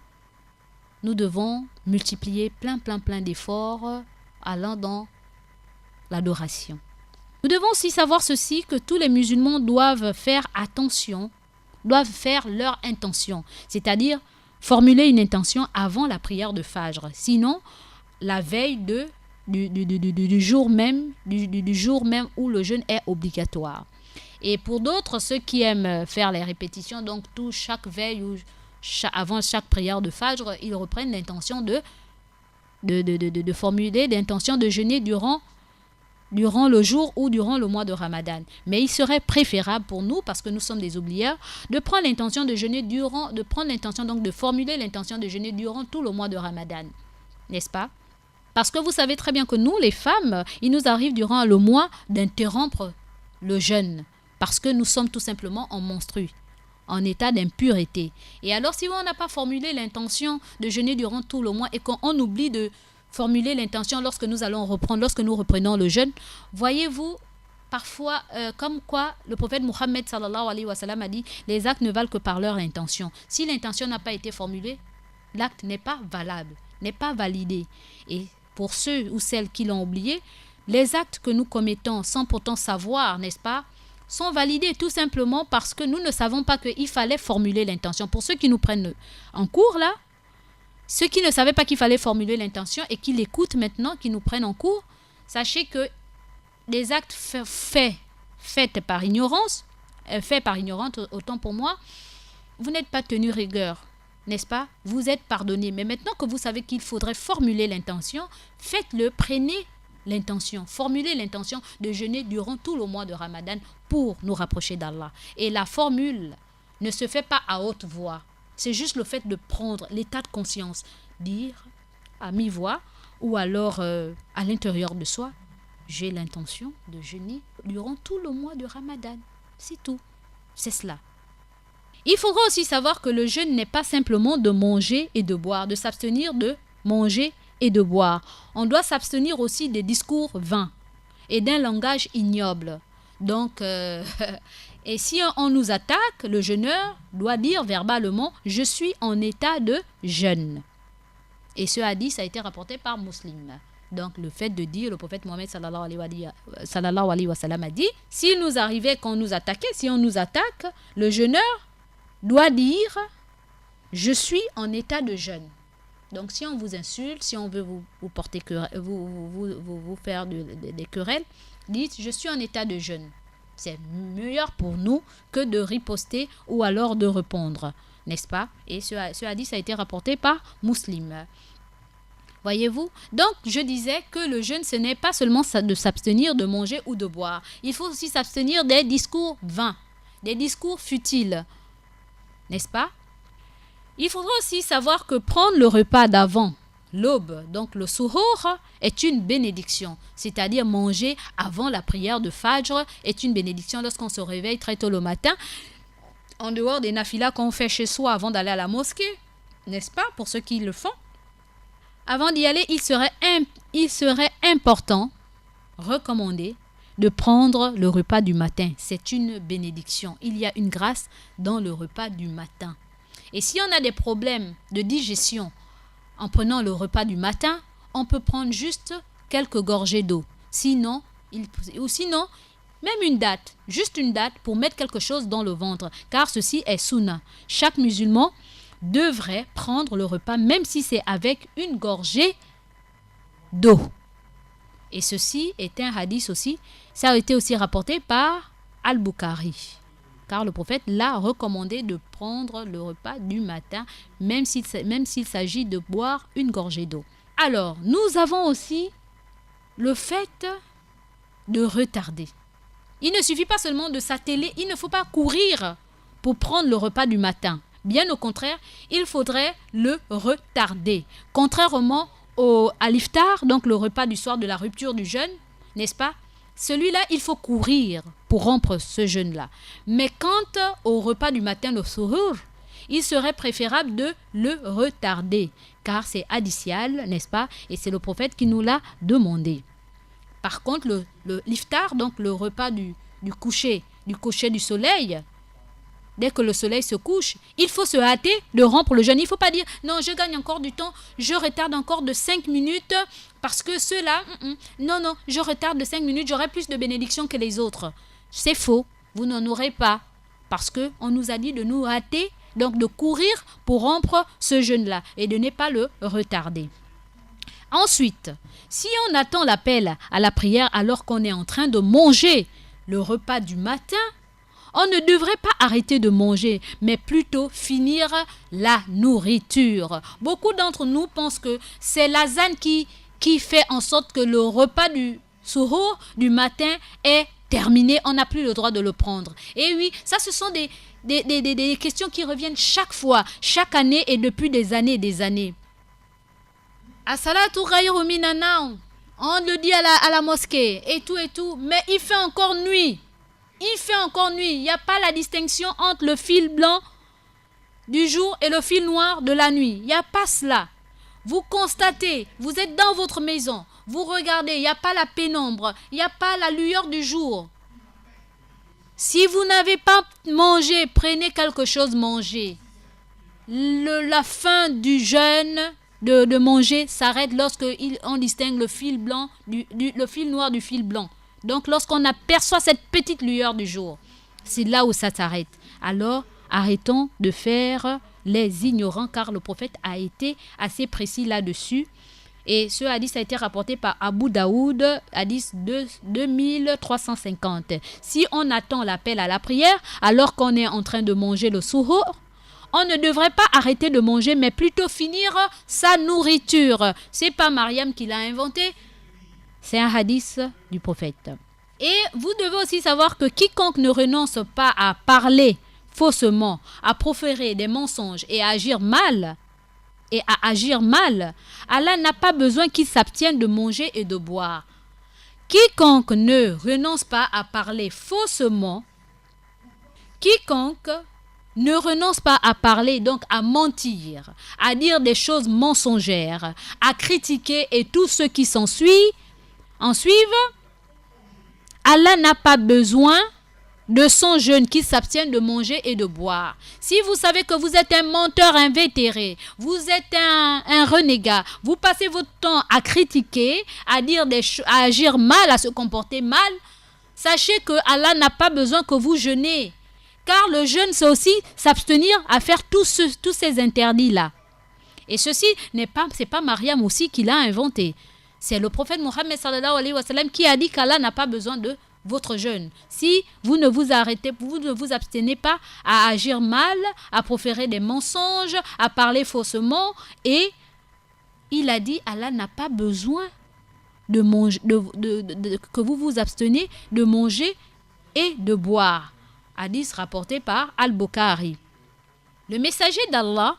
nous devons multiplier plein d'efforts allant dans l'adoration. Nous devons aussi savoir ceci, que tous les musulmans doivent faire attention, doivent faire leur intention, c'est-à-dire formuler une intention avant la prière de Fajr. Sinon, la veille du jour même où le jeûne est obligatoire. Et pour d'autres, ceux qui aiment faire les répétitions, donc chaque veille ou avant chaque prière de Fajr, ils reprennent l'intention de formuler l'intention de jeûner durant le jour ou durant le mois de Ramadan. Mais il serait préférable pour nous, parce que nous sommes des oublieurs, de prendre l'intention de jeûner de formuler l'intention de jeûner durant tout le mois de Ramadan. N'est-ce pas? Parce que vous savez très bien que nous, les femmes, il nous arrive durant le mois d'interrompre le jeûne, parce que nous sommes tout simplement en menstru, en état d'impureté. Et alors, si on n'a pas formulé l'intention de jeûner durant tout le mois et qu'on oublie de formuler l'intention lorsque nous reprenons le jeûne, voyez-vous, parfois, comme quoi le prophète Mohammed sallallahu alayhi wa sallam a dit, les actes ne valent que par leur intention. Si l'intention n'a pas été formulée, l'acte n'est pas valable, n'est pas validé. Et pour ceux ou celles qui l'ont oublié, les actes que nous commettons sans pourtant savoir, n'est-ce pas, sont validés tout simplement parce que nous ne savons pas qu'il fallait formuler l'intention. Pour ceux qui nous prennent en cours là, ceux qui ne savaient pas qu'il fallait formuler l'intention et qui l'écoutent maintenant, qui nous prennent en cours, sachez que les actes faits par ignorance, autant pour moi, vous n'êtes pas tenu rigueur, n'est-ce pas? Vous êtes pardonné. Mais maintenant que vous savez qu'il faudrait formuler l'intention, faites-le, prenez l'intention, formulez l'intention de jeûner durant tout le mois de Ramadan pour nous rapprocher d'Allah. Et la formule ne se fait pas à haute voix. C'est juste le fait de prendre l'état de conscience, dire à mi-voix ou alors à l'intérieur de soi, j'ai l'intention de jeûner durant tout le mois de Ramadan. C'est tout. C'est cela. Il faudra aussi savoir que le jeûne n'est pas simplement de manger et de boire, de s'abstenir de manger et de boire. On doit s'abstenir aussi des discours vains et d'un langage ignoble. Donc, et si on nous attaque, le jeûneur doit dire verbalement « Je suis en état de jeûne ». Et ce hadith a été rapporté par Muslim. Donc, le fait de dire, le prophète Mohammed sallallahu alayhi wa sallam a dit « S'il nous arrivait qu'on nous attaquait, si on nous attaque, le jeûneur doit dire « Je suis en état de jeûne ». Donc, si on vous insulte, si on veut vous faire des querelles, dites « Je suis en état de jeûne ». C'est meilleur pour nous que de riposter ou alors de répondre, n'est-ce pas? Et ce hadith a été rapporté par Muslim. Voyez-vous? Donc, je disais que le jeûne, ce n'est pas seulement de s'abstenir de manger ou de boire. Il faut aussi s'abstenir des discours vains, des discours futiles, n'est-ce pas? Il faudra aussi savoir que prendre le repas d'avant l'aube, donc le suhour, est une bénédiction. C'est-à-dire manger avant la prière de Fajr est une bénédiction lorsqu'on se réveille très tôt le matin, en dehors des nafilas qu'on fait chez soi avant d'aller à la mosquée, n'est-ce pas, pour ceux qui le font. Avant d'y aller, il serait important, recommandé, de prendre le repas du matin. C'est une bénédiction. Il y a une grâce dans le repas du matin. Et si on a des problèmes de digestion en prenant le repas du matin, on peut prendre juste quelques gorgées d'eau. Sinon, même une date, juste une date pour mettre quelque chose dans le ventre, car ceci est sunna. Chaque musulman devrait prendre le repas, même si c'est avec une gorgée d'eau. Et ceci est un hadith aussi, ça a été aussi rapporté par Al-Bukhari. Car le prophète l'a recommandé de prendre le repas du matin, même s'il s'agit de boire une gorgée d'eau. Alors, nous avons aussi le fait de retarder. Il ne suffit pas seulement de s'atteler, il ne faut pas courir pour prendre le repas du matin. Bien au contraire, il faudrait le retarder. Contrairement à l'iftar, donc le repas du soir de la rupture du jeûne, n'est-ce pas? Celui-là, il faut courir pour rompre ce jeûne-là. Mais quant au repas du matin, le suhour, il serait préférable de le retarder, car c'est hadithial, n'est-ce pas? Et c'est le prophète qui nous l'a demandé. Par contre, l'iftar, donc le repas du coucher du soleil, dès que le soleil se couche, il faut se hâter de rompre le jeûne. Il ne faut pas dire, non, je gagne encore du temps, je retarde encore de 5 minutes parce que ceux-là, non, je retarde de 5 minutes, j'aurai plus de bénédictions que les autres. C'est faux, vous n'en aurez pas parce qu'on nous a dit de nous hâter, donc de courir pour rompre ce jeûne-là et de ne pas le retarder. Ensuite, si on attend l'appel à la prière alors qu'on est en train de manger le repas du matin, on ne devrait pas arrêter de manger, mais plutôt finir la nourriture. Beaucoup d'entre nous pensent que c'est l'azan qui fait en sorte que le repas du suhour du matin est terminé. On n'a plus le droit de le prendre. Et oui, ça ce sont des questions qui reviennent chaque fois, chaque année et depuis des années et des années. As-salatu ghayru minan nawm. On le dit à la mosquée et tout, mais il fait encore nuit. Il fait encore nuit. Il n'y a pas la distinction entre le fil blanc du jour et le fil noir de la nuit. Il n'y a pas cela. Vous constatez, vous êtes dans votre maison, vous regardez, il n'y a pas la pénombre, il n'y a pas la lueur du jour. Si vous n'avez pas mangé, prenez quelque chose, mangez. La fin du jeûne de manger s'arrête lorsqu'on distingue le fil blanc, le fil noir du fil blanc. Donc, lorsqu'on aperçoit cette petite lueur du jour, c'est là où ça s'arrête. Alors, arrêtons de faire les ignorants, car le prophète a été assez précis là-dessus. Et ce hadith a été rapporté par Abu Daoud, hadith 2350. Si on attend l'appel à la prière, alors qu'on est en train de manger le suhour, on ne devrait pas arrêter de manger, mais plutôt finir sa nourriture. C'est pas Mariam qui l'a inventé. C'est un hadith du prophète. Et vous devez aussi savoir que quiconque ne renonce pas à parler faussement, à proférer des mensonges et à agir mal, Allah n'a pas besoin qu'il s'abstienne de manger et de boire. Quiconque ne renonce pas à parler faussement, donc à mentir, à dire des choses mensongères, à critiquer et tout ce qui s'ensuit, Allah n'a pas besoin de son jeûne qui s'abstienne de manger et de boire. Si vous savez que vous êtes un menteur invétéré, vous êtes un renégat, vous passez votre temps à critiquer, à dire à agir mal, à se comporter mal, sachez que Allah n'a pas besoin que vous jeûnez. Car le jeûne, c'est aussi s'abstenir à faire tous ces interdits-là. Et ceci, c'est pas Mariam aussi qui l'a inventé. C'est le prophète Mohammed sallallahu alayhi wa sallam qui a dit qu'Allah n'a pas besoin de votre jeûne. Si vous ne vous arrêtez, vous ne vous abstenez pas à agir mal, à proférer des mensonges, à parler faussement. Et il a dit, Allah n'a pas besoin de manger, que vous vous abstenez de manger et de boire. Hadith rapporté par Al-Bukhari. Le messager d'Allah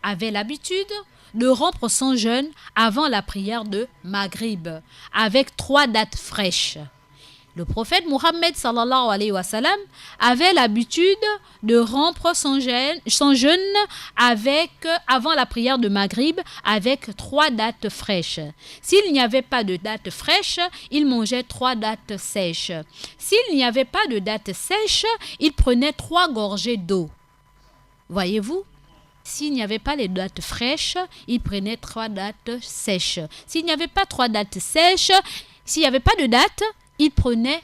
avait l'habitude de rompre son jeûne avant la prière de Maghrib, avec 3 dates fraîches. Le prophète Mohammed sallallahu alayhi wa sallam avait l'habitude de rompre son jeûne avant la prière de Maghrib avec 3 dates fraîches. S'il n'y avait pas de dates fraîches, il mangeait 3 dates sèches. S'il n'y avait pas de dates sèches, il prenait 3 gorgées d'eau. Voyez-vous? S'il n'y avait pas les dates fraîches, il prenait 3 dates sèches. S'il n'y avait pas 3 dates sèches, s'il n'y avait pas de dates, il prenait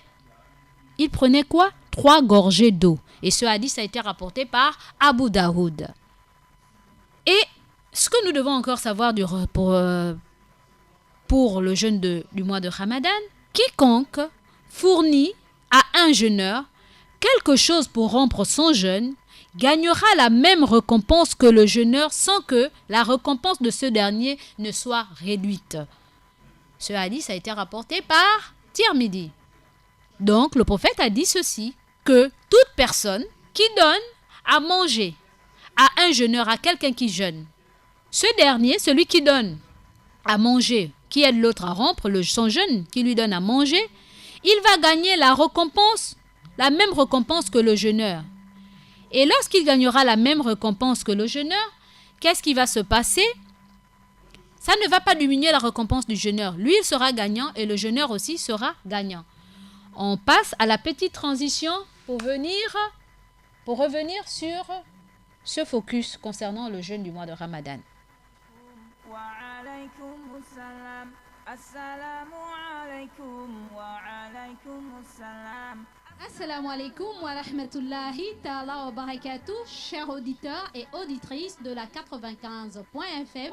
quoi? 3 gorgées d'eau. Et ce hadith a été rapporté par Abu Daoud. Et ce que nous devons encore savoir pour le jeûne du mois de Ramadan, quiconque fournit à un jeûneur quelque chose pour rompre son jeûne gagnera la même récompense que le jeûneur sans que la récompense de ce dernier ne soit réduite. Ce hadith a été rapporté par Tirmidhi. Donc, le prophète a dit ceci, que toute personne qui donne à manger à un jeûneur, à quelqu'un qui jeûne, ce dernier, celui qui donne à manger, qui aide l'autre à rompre son jeûne, qui lui donne à manger, il va gagner la même récompense que le jeûneur. Et lorsqu'il gagnera la même récompense que le jeûneur, qu'est-ce qui va se passer? Ça ne va pas diminuer la récompense du jeûneur. Lui, il sera gagnant et le jeûneur aussi sera gagnant. On passe à la petite transition pour revenir sur ce focus concernant le jeûne du mois de Ramadan. Wa alaykum assalam. Assalamu alaykum wa alaykum assalam. Assalamu alaikum wa rahmatullahi ta'ala wa barakatuh, chers auditeurs et auditrices de la 95.fm.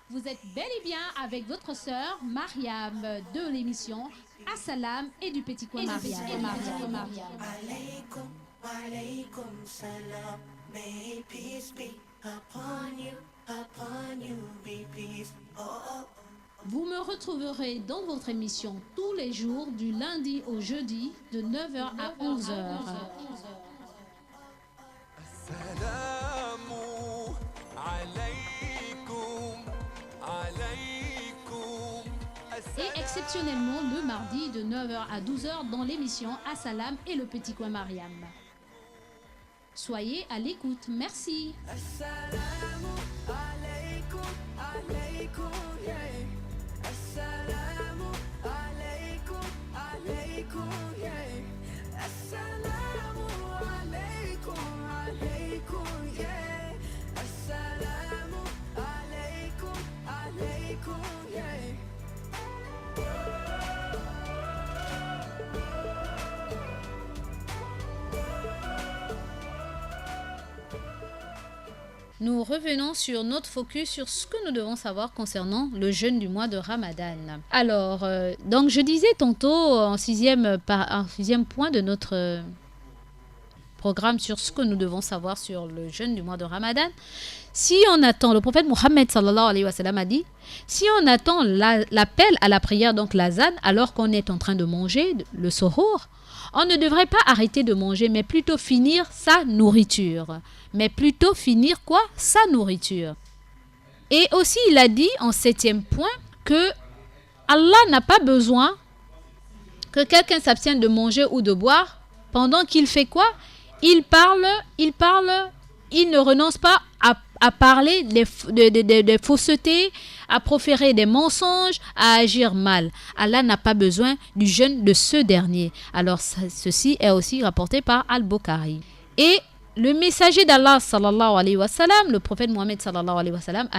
Vous êtes bel et bien avec votre sœur Mariam de l'émission Assalam et du Petit Coin Mariam. Alaykum, alaykum salam. May peace be upon you be peace. Oh, oh. Vous me retrouverez dans votre émission tous les jours du lundi au jeudi de 9h à 11h. Et exceptionnellement le mardi de 9h à 12h dans l'émission Assalam et le Petit Coin Mariam. Soyez à l'écoute. Merci. Assalamu alaykum, alaykum, yeah. Assalamu alaykum, alaykum, yeah. Assalamu alaykum, alaykum, yeah. Assalamu alaykum, alaykum, yeah. Nous revenons sur notre focus sur ce que nous devons savoir concernant le jeûne du mois de Ramadan. Alors, donc je disais tantôt en sixième point de notre programme sur ce que nous devons savoir sur le jeûne du mois de Ramadan. Si on attend, le prophète Mohammed sallallahu alayhi wa sallam a dit, si on attend l'appel à la prière, donc l'azan, alors qu'on est en train de manger le suhour, on ne devrait pas arrêter de manger, mais plutôt finir sa nourriture. Mais plutôt finir quoi? Sa nourriture. Et aussi, il a dit en 7e point que Allah n'a pas besoin que quelqu'un s'abstienne de manger ou de boire pendant qu'il fait quoi? Il parle, il ne renonce pas à parler des faussetés, à proférer des mensonges, à agir mal. Allah n'a pas besoin du jeûne de ce dernier. Alors ceci est aussi rapporté par Al-Bukhari. Et le messager d'Allah sallallahu alayhi wa sallam, le prophète Mohammed sallallahu alayhi wa sallam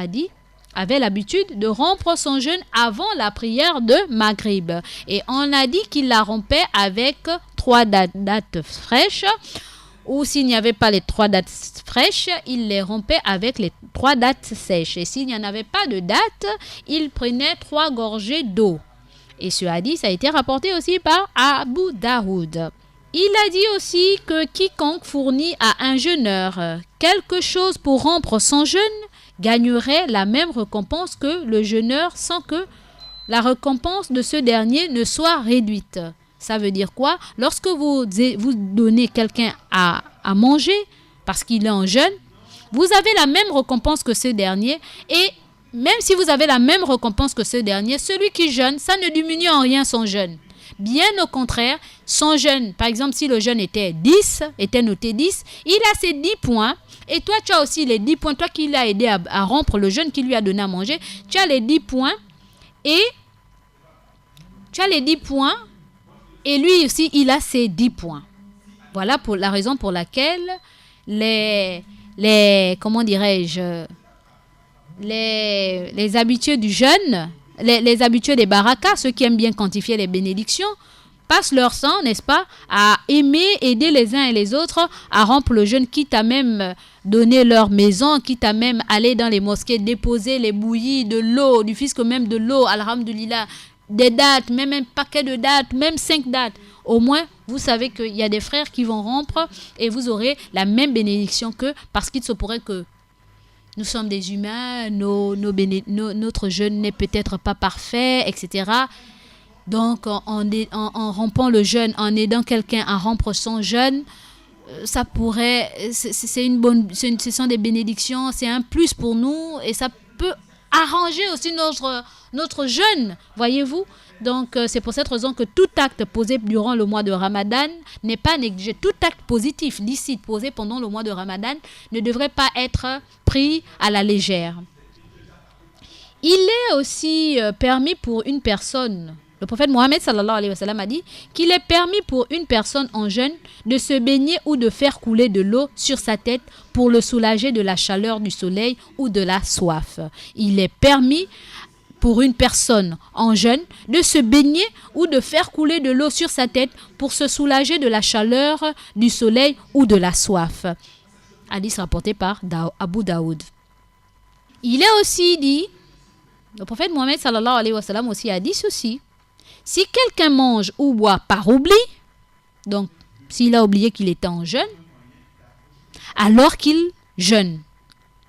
avait l'habitude de rompre son jeûne avant la prière de Maghrib. Et on a dit qu'il la rompait avec 3 dates fraîches ou s'il n'y avait pas les 3 dates fraîches, il les rompait avec les 3 dates sèches. Et s'il n'y en avait pas de date, il prenait 3 gorgées d'eau. Et ce hadith a été rapporté aussi par Abu Daoud. Il a dit aussi que quiconque fournit à un jeûneur quelque chose pour rompre son jeûne gagnerait la même récompense que le jeûneur sans que la récompense de ce dernier ne soit réduite. Ça veut dire quoi? Lorsque vous donnez quelqu'un à manger parce qu'il est en jeûne, vous avez la même récompense que ce dernier et même si vous avez la même récompense que ce dernier, celui qui jeûne, ça ne diminue en rien son jeûne. Bien au contraire, son jeûne, par exemple, si le jeûne était noté 10, il a ses 10 points. Et toi, tu as aussi les 10 points. Toi qui l'as aidé à rompre le jeûne, qui lui a donné à manger, tu as les 10 points. Et lui aussi, il a ses 10 points. Voilà pour la raison pour laquelle les habitués du jeûne, les habitués des barakas, ceux qui aiment bien quantifier les bénédictions, passent leur sang, n'est-ce pas, à aider les uns et les autres à rompre le jeûne, quitte à même donner leur maison, quitte à même aller dans les mosquées, déposer les bouillies, de l'eau, du fisc même de l'eau, alhamdoulilah, des dates, même un paquet de dates, même 5 dates. Au moins, vous savez qu'il y a des frères qui vont rompre et vous aurez la même bénédiction qu'eux, parce qu'il se pourrait que nous sommes des humains, notre jeûne n'est peut-être pas parfait, etc. Donc, en rompant le jeûne, en aidant quelqu'un à rompre son jeûne, ça pourrait, ce sont des bénédictions, c'est un plus pour nous et ça peut arranger aussi notre jeûne, voyez-vous. Donc, c'est pour cette raison que tout acte posé durant le mois de Ramadan n'est pas négligé. Tout acte positif, licite, posé pendant le mois de Ramadan ne devrait pas être pris à la légère. Il est aussi permis pour une personne, le prophète Mohammed sallallahu alayhi wa sallam a dit qu'il est permis pour une personne en jeûne de se baigner ou de faire couler de l'eau sur sa tête pour le soulager de la chaleur du soleil ou de la soif. Il est permis pour une personne en jeûne de se baigner ou de faire couler de l'eau sur sa tête pour se soulager de la chaleur du soleil ou de la soif. Hadith rapporté par Abu Daoud. Il est aussi dit, le prophète Mohammed sallallahu alayhi wa sallam aussi a dit ceci: si quelqu'un mange ou boit par oubli, donc s'il a oublié qu'il était en jeûne, alors qu'il jeûne.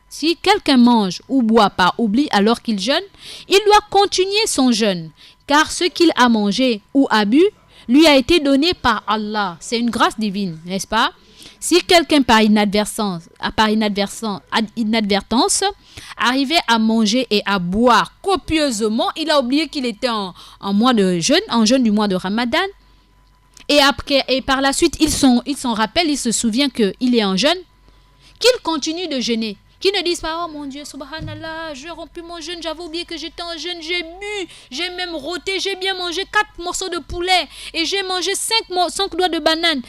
Si quelqu'un mange ou boit par oubli alors qu'il jeûne, il doit continuer son jeûne, car ce qu'il a mangé ou a bu lui a été donné par Allah. C'est une grâce divine, n'est-ce pas? Si quelqu'un par inadvertance arrivait à manger et à boire copieusement, il a oublié qu'il était en jeûne du mois de Ramadan, et par la suite il s'en rappelle, il se souvient qu'il est en jeûne, qu'il continue de jeûner. Qui ne disent pas: oh mon Dieu, subhanallah, j'ai rompu mon jeûne, j'avais oublié que j'étais en jeûne, j'ai bu, j'ai même rôté, j'ai bien mangé 4 morceaux de poulet et j'ai mangé 5 doigts de banane.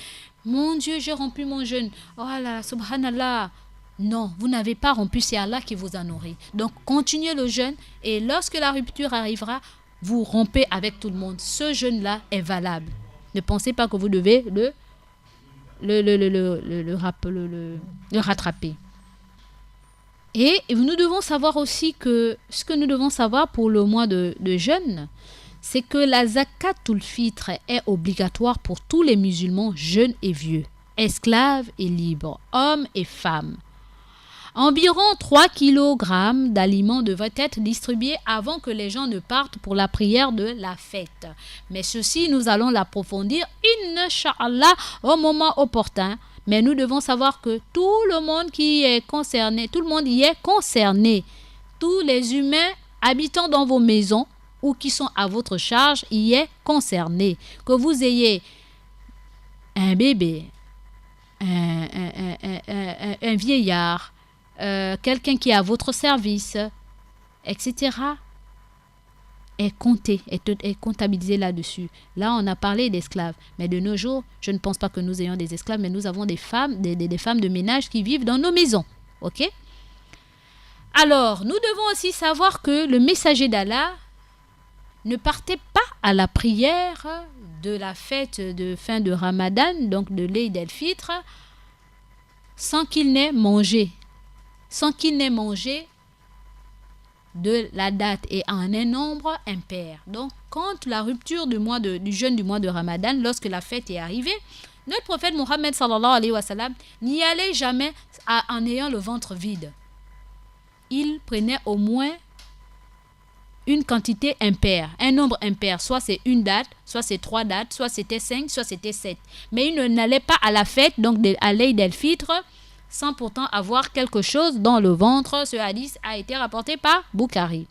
Mon Dieu, j'ai rompu mon jeûne. Oh là, subhanallah. Non, vous n'avez pas rompu, c'est Allah qui vous a nourri. Donc, continuez le jeûne et lorsque la rupture arrivera, vous rompez avec tout le monde. Ce jeûne-là est valable. Ne pensez pas que vous devez le rattraper. Et nous devons savoir aussi que ce que nous devons savoir pour le mois de jeûne, c'est que la zakatul fitr est obligatoire pour tous les musulmans jeunes et vieux, esclaves et libres, hommes et femmes. Environ 3 kg d'aliments devraient être distribués avant que les gens ne partent pour la prière de la fête. Mais ceci, nous allons l'approfondir, inch'Allah, au moment opportun. Mais nous devons savoir que tout le monde y est concerné. Tous les humains habitant dans vos maisons ou qui sont à votre charge y est concerné. Que vous ayez un bébé, un vieillard, quelqu'un qui est à votre service, etc. est compté, est comptabilisé là-dessus. Là, on a parlé d'esclaves. Mais de nos jours, je ne pense pas que nous ayons des esclaves, mais nous avons des femmes, des femmes de ménage qui vivent dans nos maisons. Ok? Alors, nous devons aussi savoir que le messager d'Allah ne partait pas à la prière de la fête de fin de Ramadan, donc de l'Eid el-Fitr, sans qu'il n'ait mangé. Sans qu'il n'ait mangé de la date et en un nombre impair. Donc, quand la rupture du jeûne du mois de Ramadan, lorsque la fête est arrivée, notre prophète Mohammed sallallahu alayhi wa sallam n'y allait jamais en ayant le ventre vide. Il prenait au moins une quantité impaire, un nombre impair. Soit c'est une date, soit c'est 3 dates, soit c'était 5, soit c'était 7. Mais il n'allait pas à la fête, donc à l'Eid el-Fitr, sans pourtant avoir quelque chose dans le ventre. Ce hadith a été rapporté par Bukhari.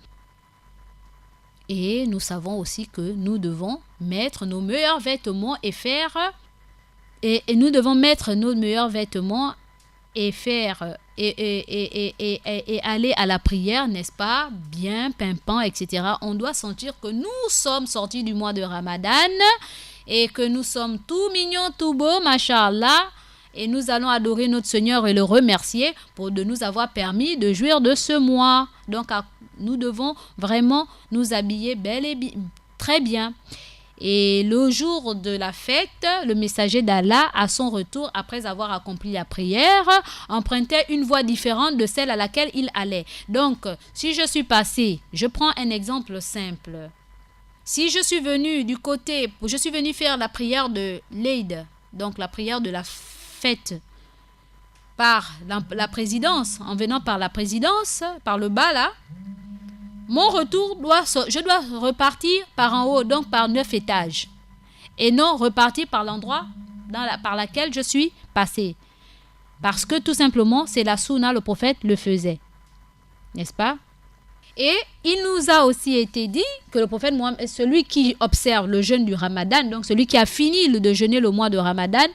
Et nous savons aussi que nous devons mettre nos meilleurs vêtements et nous devons mettre nos meilleurs vêtements et aller à la prière, n'est-ce pas, bien pimpant, etc. On doit sentir que nous sommes sortis du mois de Ramadan et que nous sommes tout mignons, tout beaux, machallah. Et nous allons adorer notre Seigneur et le remercier de nous avoir permis de jouir de ce mois. Donc, nous devons vraiment nous habiller très bien. Et le jour de la fête, le messager d'Allah, à son retour, après avoir accompli la prière, empruntait une voie différente de celle à laquelle il allait. Donc, si je suis passé, je prends un exemple simple. Si je suis venu faire la prière de l'Eid, donc la prière de la fête par la présidence, en venant par la présidence, par le bas là, mon retour je dois repartir par en haut, donc par 9 étages, et non repartir par l'endroit par lequel je suis passé, parce que tout simplement c'est la sunna, le prophète le faisait, n'est-ce pas? Et il nous a aussi été dit que le prophète Mohammed, celui qui observe le jeûne du Ramadan, donc celui qui a fini de jeûner le mois de Ramadan,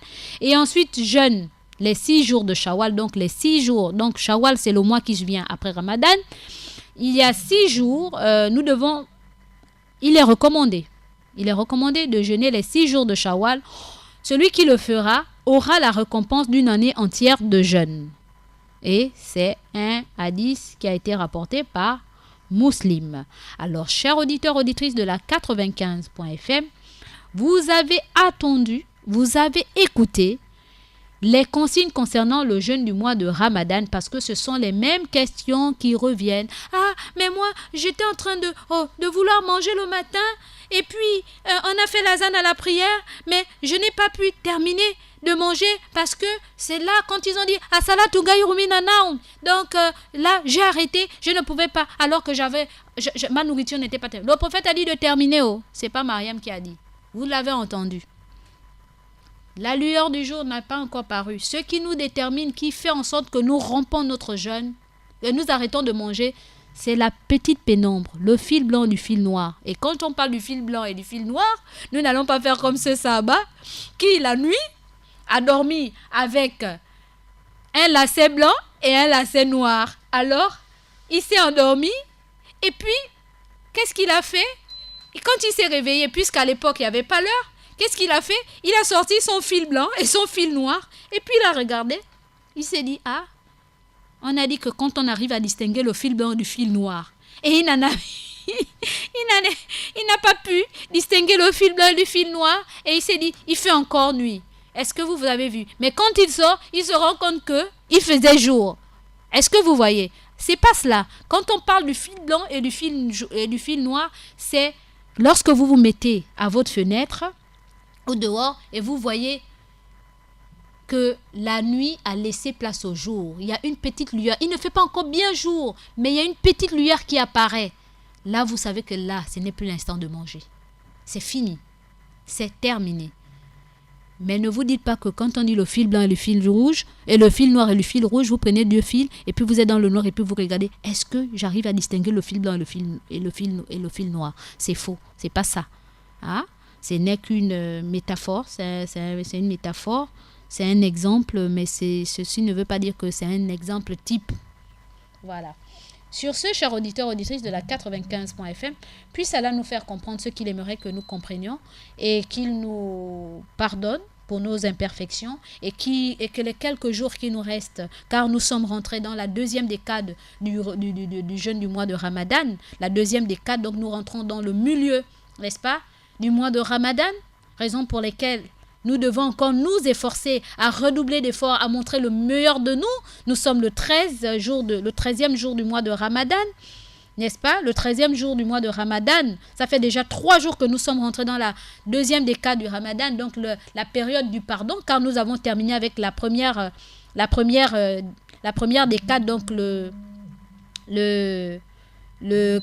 et ensuite jeûne les 6 jours de Shawwal, donc les 6 jours, donc Shawwal c'est le mois qui vient après Ramadan, il y a 6 jours, il est recommandé de jeûner les 6 jours de Shawwal. Celui qui le fera aura la récompense d'une année entière de jeûne. Et c'est un hadith qui a été rapporté par Muslim. Alors, chers auditeurs, auditrices de la 95.fm, vous avez écouté les consignes concernant le jeûne du mois de Ramadan, parce que ce sont les mêmes questions qui reviennent. Ah, mais moi, j'étais en train de vouloir manger le matin, et puis on a fait l'azan à la prière, mais je n'ai pas pu terminer de manger parce que c'est là quand ils ont dit as-salatu ghayru minan nawm. Donc là j'ai arrêté, je ne pouvais pas, alors que ma nourriture n'était pas terminée. Le prophète a dit de terminer. C'est pas Mariam qui a dit, vous l'avez entendu. La lueur du jour n'a pas encore paru. Ce qui nous détermine, qui fait en sorte que nous rompons notre jeûne et nous arrêtons de manger, c'est la petite pénombre, le fil blanc du fil noir. Et quand on parle du fil blanc et du fil noir, nous n'allons pas faire comme ce Sahaba qui, la nuit, a dormi avec un lacet blanc et un lacet noir. Alors, il s'est endormi et puis, qu'est-ce qu'il a fait? Et quand il s'est réveillé, puisqu'à l'époque, il n'y avait pas l'heure, qu'est-ce qu'il a fait? Il a sorti son fil blanc et son fil noir et puis il a regardé. Il s'est dit, on a dit que quand on arrive à distinguer le fil blanc du fil noir, et il n'a pas pu distinguer le fil blanc du fil noir, et il s'est dit, il fait encore nuit. Est-ce que vous avez vu? Mais quand il sort, il se rend compte qu'il faisait jour. Est-ce que vous voyez? C'est pas cela. Quand on parle du fil blanc et du fil noir, c'est lorsque vous vous mettez à votre fenêtre, au dehors, et vous voyez que la nuit a laissé place au jour. Il y a une petite lueur. Il ne fait pas encore bien jour, mais il y a une petite lueur qui apparaît. Là, vous savez que là, ce n'est plus l'instant de manger. C'est fini. C'est terminé. Mais ne vous dites pas que quand on dit le fil blanc et le fil rouge, et le fil noir et le fil rouge, vous prenez 2 fils, et puis vous êtes dans le noir, et puis vous regardez, est-ce que j'arrive à distinguer le fil blanc et le fil noir? C'est faux. C'est pas ça. Ce n'est qu'une métaphore. C'est une métaphore. C'est un exemple, mais ceci ne veut pas dire que c'est un exemple type. Voilà. Sur ce, chers auditeurs, auditrices de la 95.fm, puisse Allah nous faire comprendre ce qu'il aimerait que nous comprenions et qu'il nous pardonne pour nos imperfections et que les quelques jours qui nous restent, car nous sommes rentrés dans la 2e décade du jeûne du mois de Ramadan, la 2e décade, donc nous rentrons dans le milieu, n'est-ce pas, du mois de Ramadan, raison pour laquelle nous devons encore nous efforcer à redoubler d'efforts, à montrer le meilleur de nous. Nous sommes le 13e jour du mois de Ramadan, n'est-ce pas? Le 13e jour du mois de Ramadan. Ça fait déjà 3 jours que nous sommes rentrés dans la deuxième décade du Ramadan, donc la période du pardon, car nous avons terminé avec la première décade, donc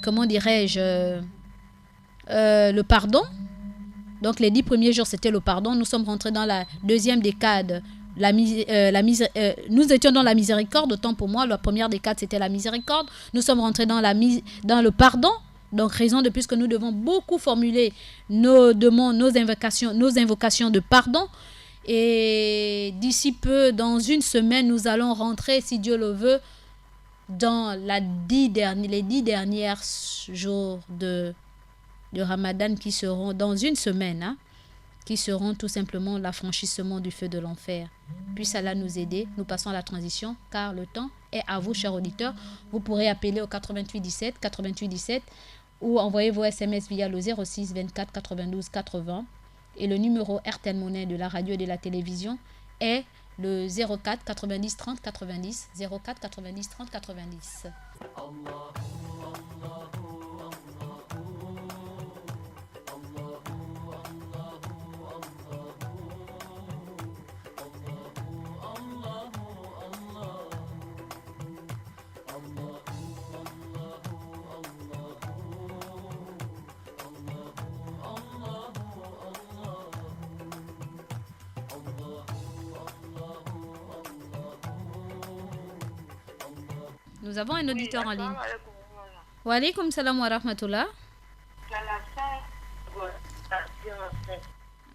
comment dirais-je, le pardon. Donc les 10 premiers jours, c'était le pardon. Nous sommes rentrés dans la deuxième décade. Nous étions dans la miséricorde, autant pour moi. La première décade, c'était la miséricorde. Nous sommes rentrés dans le pardon. Donc, raison de plus que nous devons beaucoup formuler nos demandes, nos invocations de pardon. Et d'ici peu, dans une semaine, nous allons rentrer, si Dieu le veut, dans les 10 derniers jours de Ramadan qui seront dans une semaine, qui seront tout simplement l'affranchissement du feu de l'enfer. Puisse Allah nous aider. Nous passons à la transition car le temps est à vous, chers auditeurs. Vous pourrez appeler au 88 17 ou envoyer vos SMS via le 06 24 92 80 et le numéro RTL Monnaie de la radio et de la télévision est le 04 90 30 90 04 90 30 90. Nous avons un auditeur en ligne. Wa alaykoum salam wa rahmatullah.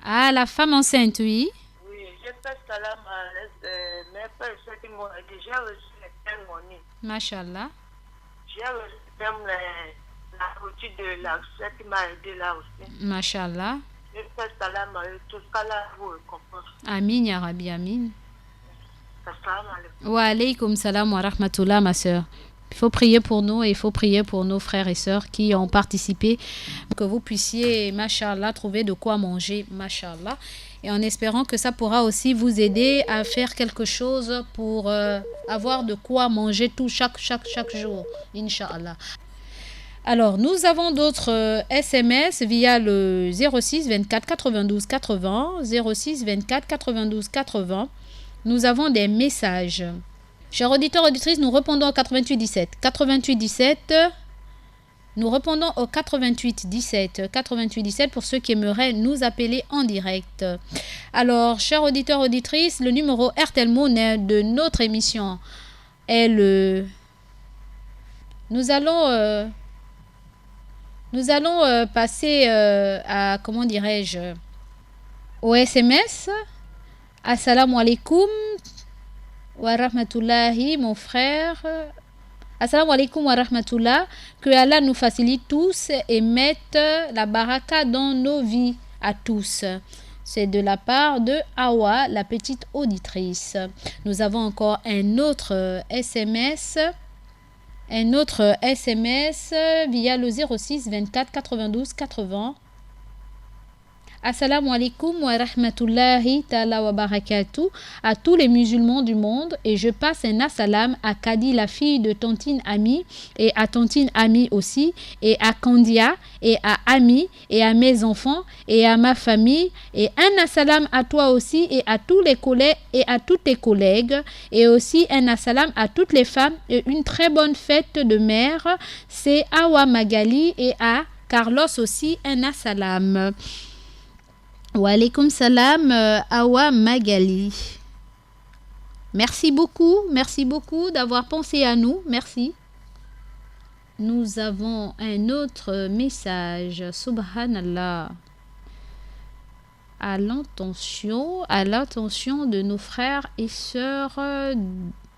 Ah, la femme enceinte, oui. Oui, j'ai fait salam à mes pères qui m'ont déjà reçu les témoignages. Mashallah. J'ai reçu même la routine de la soeur qui m'a aidé là aussi. Mashallah. J'ai fait salam à eux, tout ça là, vous comprenez. Amin, ya Rabbi, amin. Salam alaikum. Wa alaykoum salam wa rahmatullah, ma soeur. Il faut prier pour nous et il faut prier pour nos frères et sœurs qui ont participé, que vous puissiez, mashallah, trouver de quoi manger, mashallah. Et en espérant que ça pourra aussi vous aider à faire quelque chose pour avoir de quoi manger chaque jour, Inch'Allah. Alors, nous avons d'autres SMS via le 06 24 92 80, 06 24 92 80. Nous avons des messages. Chers auditeurs, auditrices, nous répondons au 88 17. 88 17. Nous répondons au 88 17. 88 17 pour ceux qui aimeraient nous appeler en direct. Alors, chers auditeurs, auditrices, le numéro RTL Monnaie de notre émission est le... Nous allons passer à, comment dirais-je, au SMS. Assalamu alaikum wa rahmatullahi, mon frère. Assalamu alaikum wa rahmatullah. Que Allah nous facilite tous et mette la baraka dans nos vies à tous. C'est de la part de Awa, la petite auditrice. Nous avons encore un autre SMS. Un autre SMS via le 06 24 92 80. Assalamu alaikum wa rahmatullahi ta'ala wa barakatuh à tous les musulmans du monde et je passe un assalam à Kadi, la fille de Tantine Ami et à Tantine Ami aussi et à Kandia et à Ami et à mes enfants et à ma famille et un assalam à toi aussi et à tous les collègues et à tous tes collègues et aussi un assalam à toutes les femmes et une très bonne fête de mère. C'est Awa Magali et à Carlos aussi un assalam. Wa alaykoum salam, Awa Magali. Merci beaucoup d'avoir pensé à nous. Merci. Nous avons un autre message. Subhanallah. À l'intention de nos frères et sœurs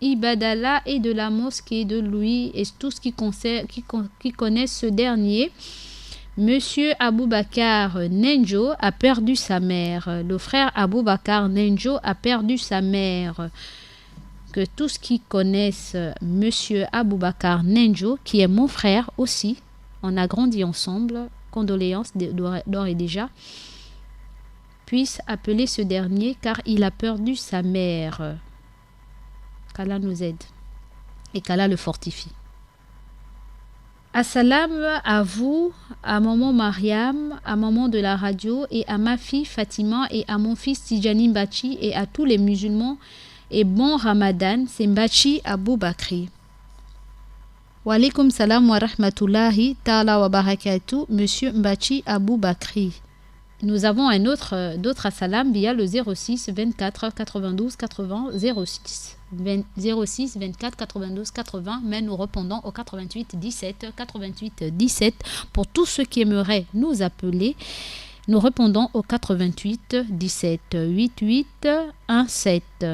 Ibadallah et de la mosquée de Louis et tous qui connaissent ce dernier. Monsieur Aboubakar Nenjo a perdu sa mère. Le frère Aboubakar Nenjo a perdu sa mère. Que tous qui connaissent Monsieur Aboubakar Nenjo, qui est mon frère aussi, on a grandi ensemble, condoléances d'ores et déjà, puisse appeler ce dernier car il a perdu sa mère. Qu'Allah nous aide et qu'Allah le fortifie. Assalam à vous, à maman Mariam, à maman de la radio et à ma fille Fatima et à mon fils Tijani Mbachi et à tous les musulmans et bon Ramadan, c'est Mbachi Abou Bakri. Wa alaykum salam wa rahmatullahi ta'ala wa barakatuh, monsieur Mbachi Abou Bakri. Nous avons d'autres assalam via le 06 24 92 80 06 24 92 80, mais nous répondons au 88 17 pour tous ceux qui aimeraient nous appeler. Nous répondons au 88 17 88 17.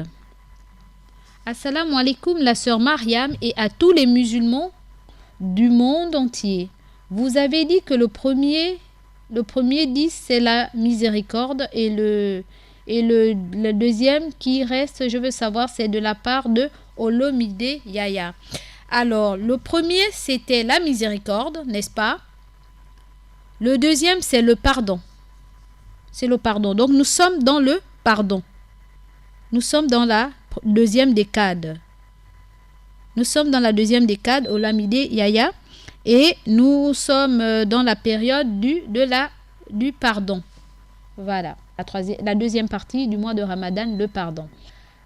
Assalamu alaikum la sœur Mariam et à tous les musulmans du monde entier. Vous avez dit que le premier 10 c'est la miséricorde et le deuxième qui reste, je veux savoir, c'est de la part de Olomide Yaya. Alors, le premier, c'était la miséricorde, n'est-ce pas? Le deuxième, c'est le pardon. C'est le pardon. Donc, nous sommes dans le pardon. Nous sommes dans la deuxième décade. Nous sommes dans la deuxième décade, Olomide Yaya, et nous sommes dans la période du pardon. Voilà. La deuxième partie du mois de Ramadan, le pardon.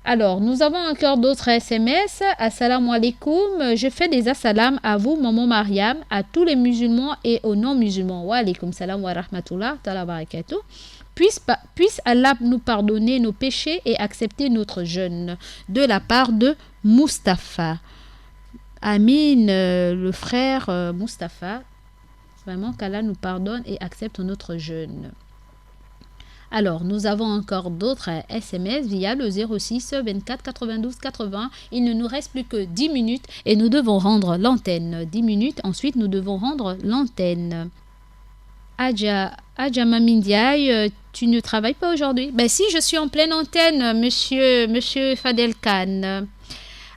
Alors, nous avons encore d'autres SMS. Assalamu alaikum. Je fais des assalam à vous, maman Mariam, à tous les musulmans et aux non-musulmans. Wa alaikum salam wa rahmatullah ta'ala barakatuh. Puisse Allah nous pardonner nos péchés et accepter notre jeûne. De la part de Mustapha. Amin, le frère Mustapha. Vraiment qu'Allah nous pardonne et accepte notre jeûne. Alors, nous avons encore d'autres SMS via le 06 24 92 80. Il ne nous reste plus que 10 minutes et nous devons rendre l'antenne. 10 minutes, ensuite nous devons rendre l'antenne. Adja Mamindiaï, tu ne travailles pas aujourd'hui? Ben si, je suis en pleine antenne, monsieur Fadel Khan.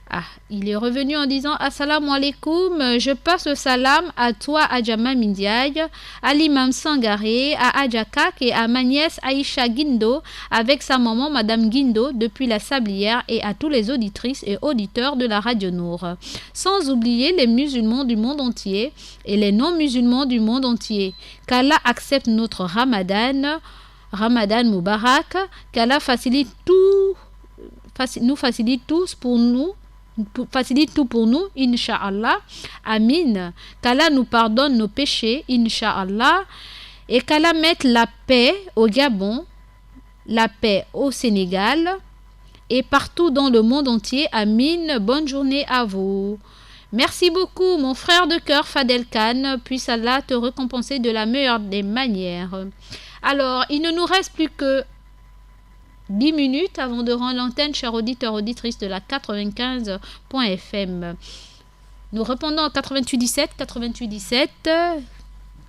Ah, il est revenu en disant Assalamu alaikum, je passe le salam à toi Adjama Mindiaï, à l'imam Sangaré, à Adjakak et à ma nièce Aïcha Guindo avec sa maman Madame Guindo depuis la Sablière et à tous les auditrices et auditeurs de la Radio Nour. Sans oublier les musulmans du monde entier et les non-musulmans du monde entier. Qu'Allah accepte notre Ramadan Moubarak, qu'Allah nous facilite tous pour nous. Facilite tout pour nous, Inch'Allah. Amin. Qu'Allah nous pardonne nos péchés, Inch'Allah. Et qu'Allah mette la paix au Gabon, la paix au Sénégal et partout dans le monde entier. Amin. Bonne journée à vous. Merci beaucoup, mon frère de cœur Fadel Khan. Puisse Allah te récompenser de la meilleure des manières. Alors, il ne nous reste plus que 10 minutes avant de rendre l'antenne, chers auditeurs, auditrices de la 95.fm. Nous répondons au 88 17 88 17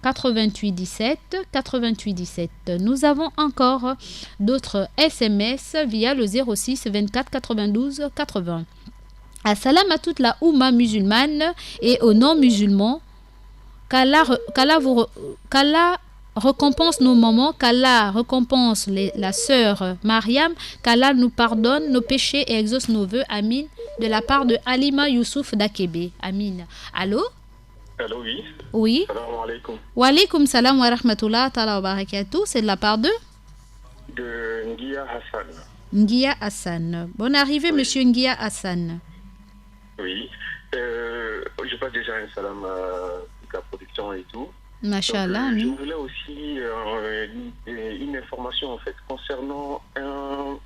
88 17 88 17. Nous avons encore d'autres SMS via le 06 24 92 80. Assalam à toute la Oumma musulmane et aux non-musulmans. Qu'Allah récompense nos mamans, qu'Allah récompense la sœur Mariam, qu'Allah nous pardonne nos péchés et exauce nos vœux. Amin. De la part de Halima Youssouf d'Akébé. Amin. Allô? Allô, oui. Oui. Salam alaikum. Wa alaykum salam wa rahmatullah ta'ala wa barakatuh. C'est de la part de Ngia Hassan. Ngia Hassan. Bonne arrivée, oui. Monsieur Ngia Hassan. Oui. Je passe déjà un salam à la production et tout. Machallah. Je voulais aussi une information en fait concernant un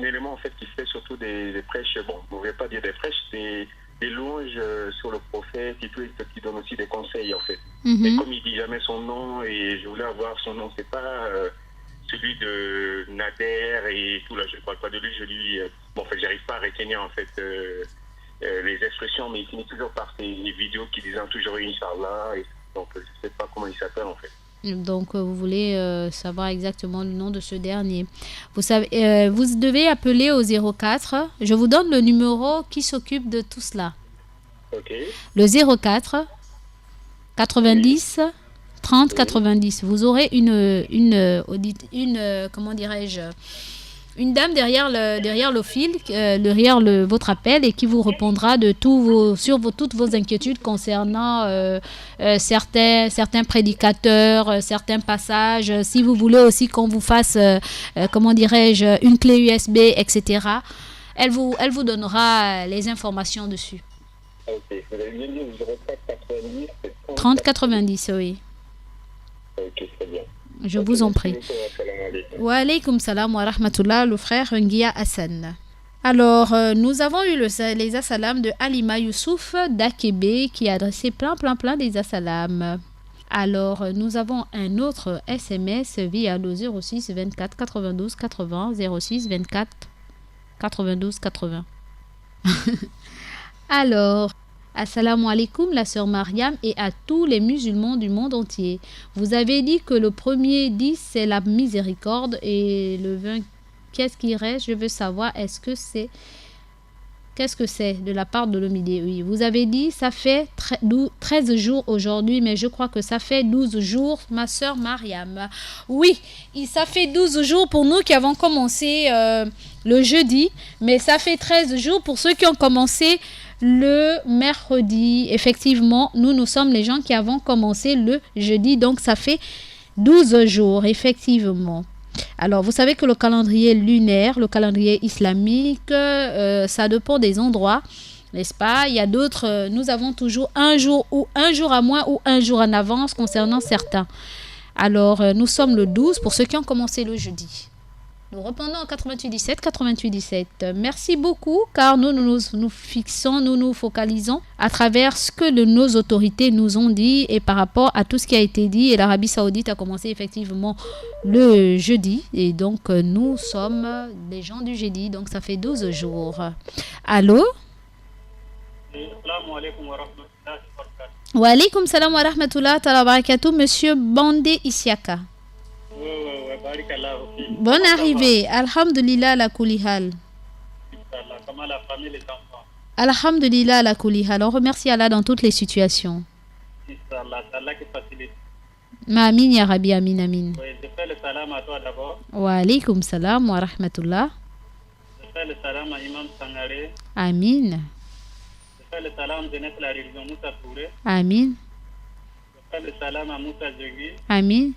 élément en fait qui fait surtout des prêches. Bon, on ne veut pas dire des prêches, des louanges sur le prophète et tout, et qui donne aussi des conseils en fait. Mais comme il dit jamais son nom et je voulais avoir son nom, c'est pas celui de Nader et tout là. Je ne parle pas de lui. Bon, en fait, j'arrive pas à retenir en fait. Les expressions, mais il finit toujours par ces vidéos qui disent toujours Inch'Allah. Donc, je ne sais pas comment il s'appelle en fait. Donc, vous voulez savoir exactement le nom de ce dernier. Vous savez, vous devez appeler au 04. Je vous donne le numéro qui s'occupe de tout cela. Ok. Le 04 90 30 90. Vous aurez comment dirais-je, une dame derrière le fil, votre appel et qui vous répondra de toutes vos inquiétudes concernant certains prédicateurs, certains passages. Si vous voulez aussi qu'on vous fasse, comment dirais-je, une clé USB, etc. Elle vous donnera les informations dessus. Ok, vous avez bien dit 0490 30 90, oui. Ok, très bien. Je vous en prie. Wa alaykoum salam wa rahmatullah, le frère Nguia Hassan. Alors, nous avons eu les assalams de Halima Youssouf d'Akebe qui a adressé plein des assalams. Alors, nous avons un autre SMS via le 06 24 92 80 06 24 92 80. Alors, assalamu alaikum la sœur Mariam et à tous les musulmans du monde entier. Vous avez dit que le premier 10 c'est la miséricorde et le 20, qu'est-ce qui reste? Je veux savoir, qu'est-ce que c'est de la part de l'homidé? Oui, vous avez dit ça fait 13 jours aujourd'hui, mais je crois que ça fait 12 jours, ma sœur Mariam. Oui, ça fait 12 jours pour nous qui avons commencé le jeudi, mais ça fait 13 jours pour ceux qui ont commencé le mercredi. Effectivement, nous sommes les gens qui avons commencé le jeudi, donc ça fait 12 jours, effectivement. Alors, vous savez que le calendrier lunaire, le calendrier islamique, ça dépend des endroits, n'est-ce pas? Il y a d'autres, nous avons toujours un jour à moins ou un jour en avance concernant certains. Alors, nous sommes le 12 pour ceux qui ont commencé le jeudi. Nous répondons en 88-17. Merci beaucoup car nous fixons, nous focalisons à travers ce que nos autorités nous ont dit et par rapport à tout ce qui a été dit. Et l'Arabie Saoudite a commencé effectivement le jeudi et donc nous sommes des gens du jeudi, donc ça fait 12 jours. Allô? Wa alaykoum salam wa rahmatullah wa barakatuh, monsieur Bandé Isiaka. Bonne arrivée, alhamdulillah la kulihal. Comment la famille, les enfants? Alhamdulillah la kulihal. On remercie Allah dans toutes les situations. Inch'Allah, c'est Allah qui facilite. Amin ya Rabbi, amin amin. Oui, je fais le salam à toi d'abord. Wa alaykoum salam wa rahmatullah. Je fais le salam à Imam Sangaré. Amin. Je fais le salam de la religion Moussa Touré. Amin. Je fais le salam à Moussa Djegui. Amin.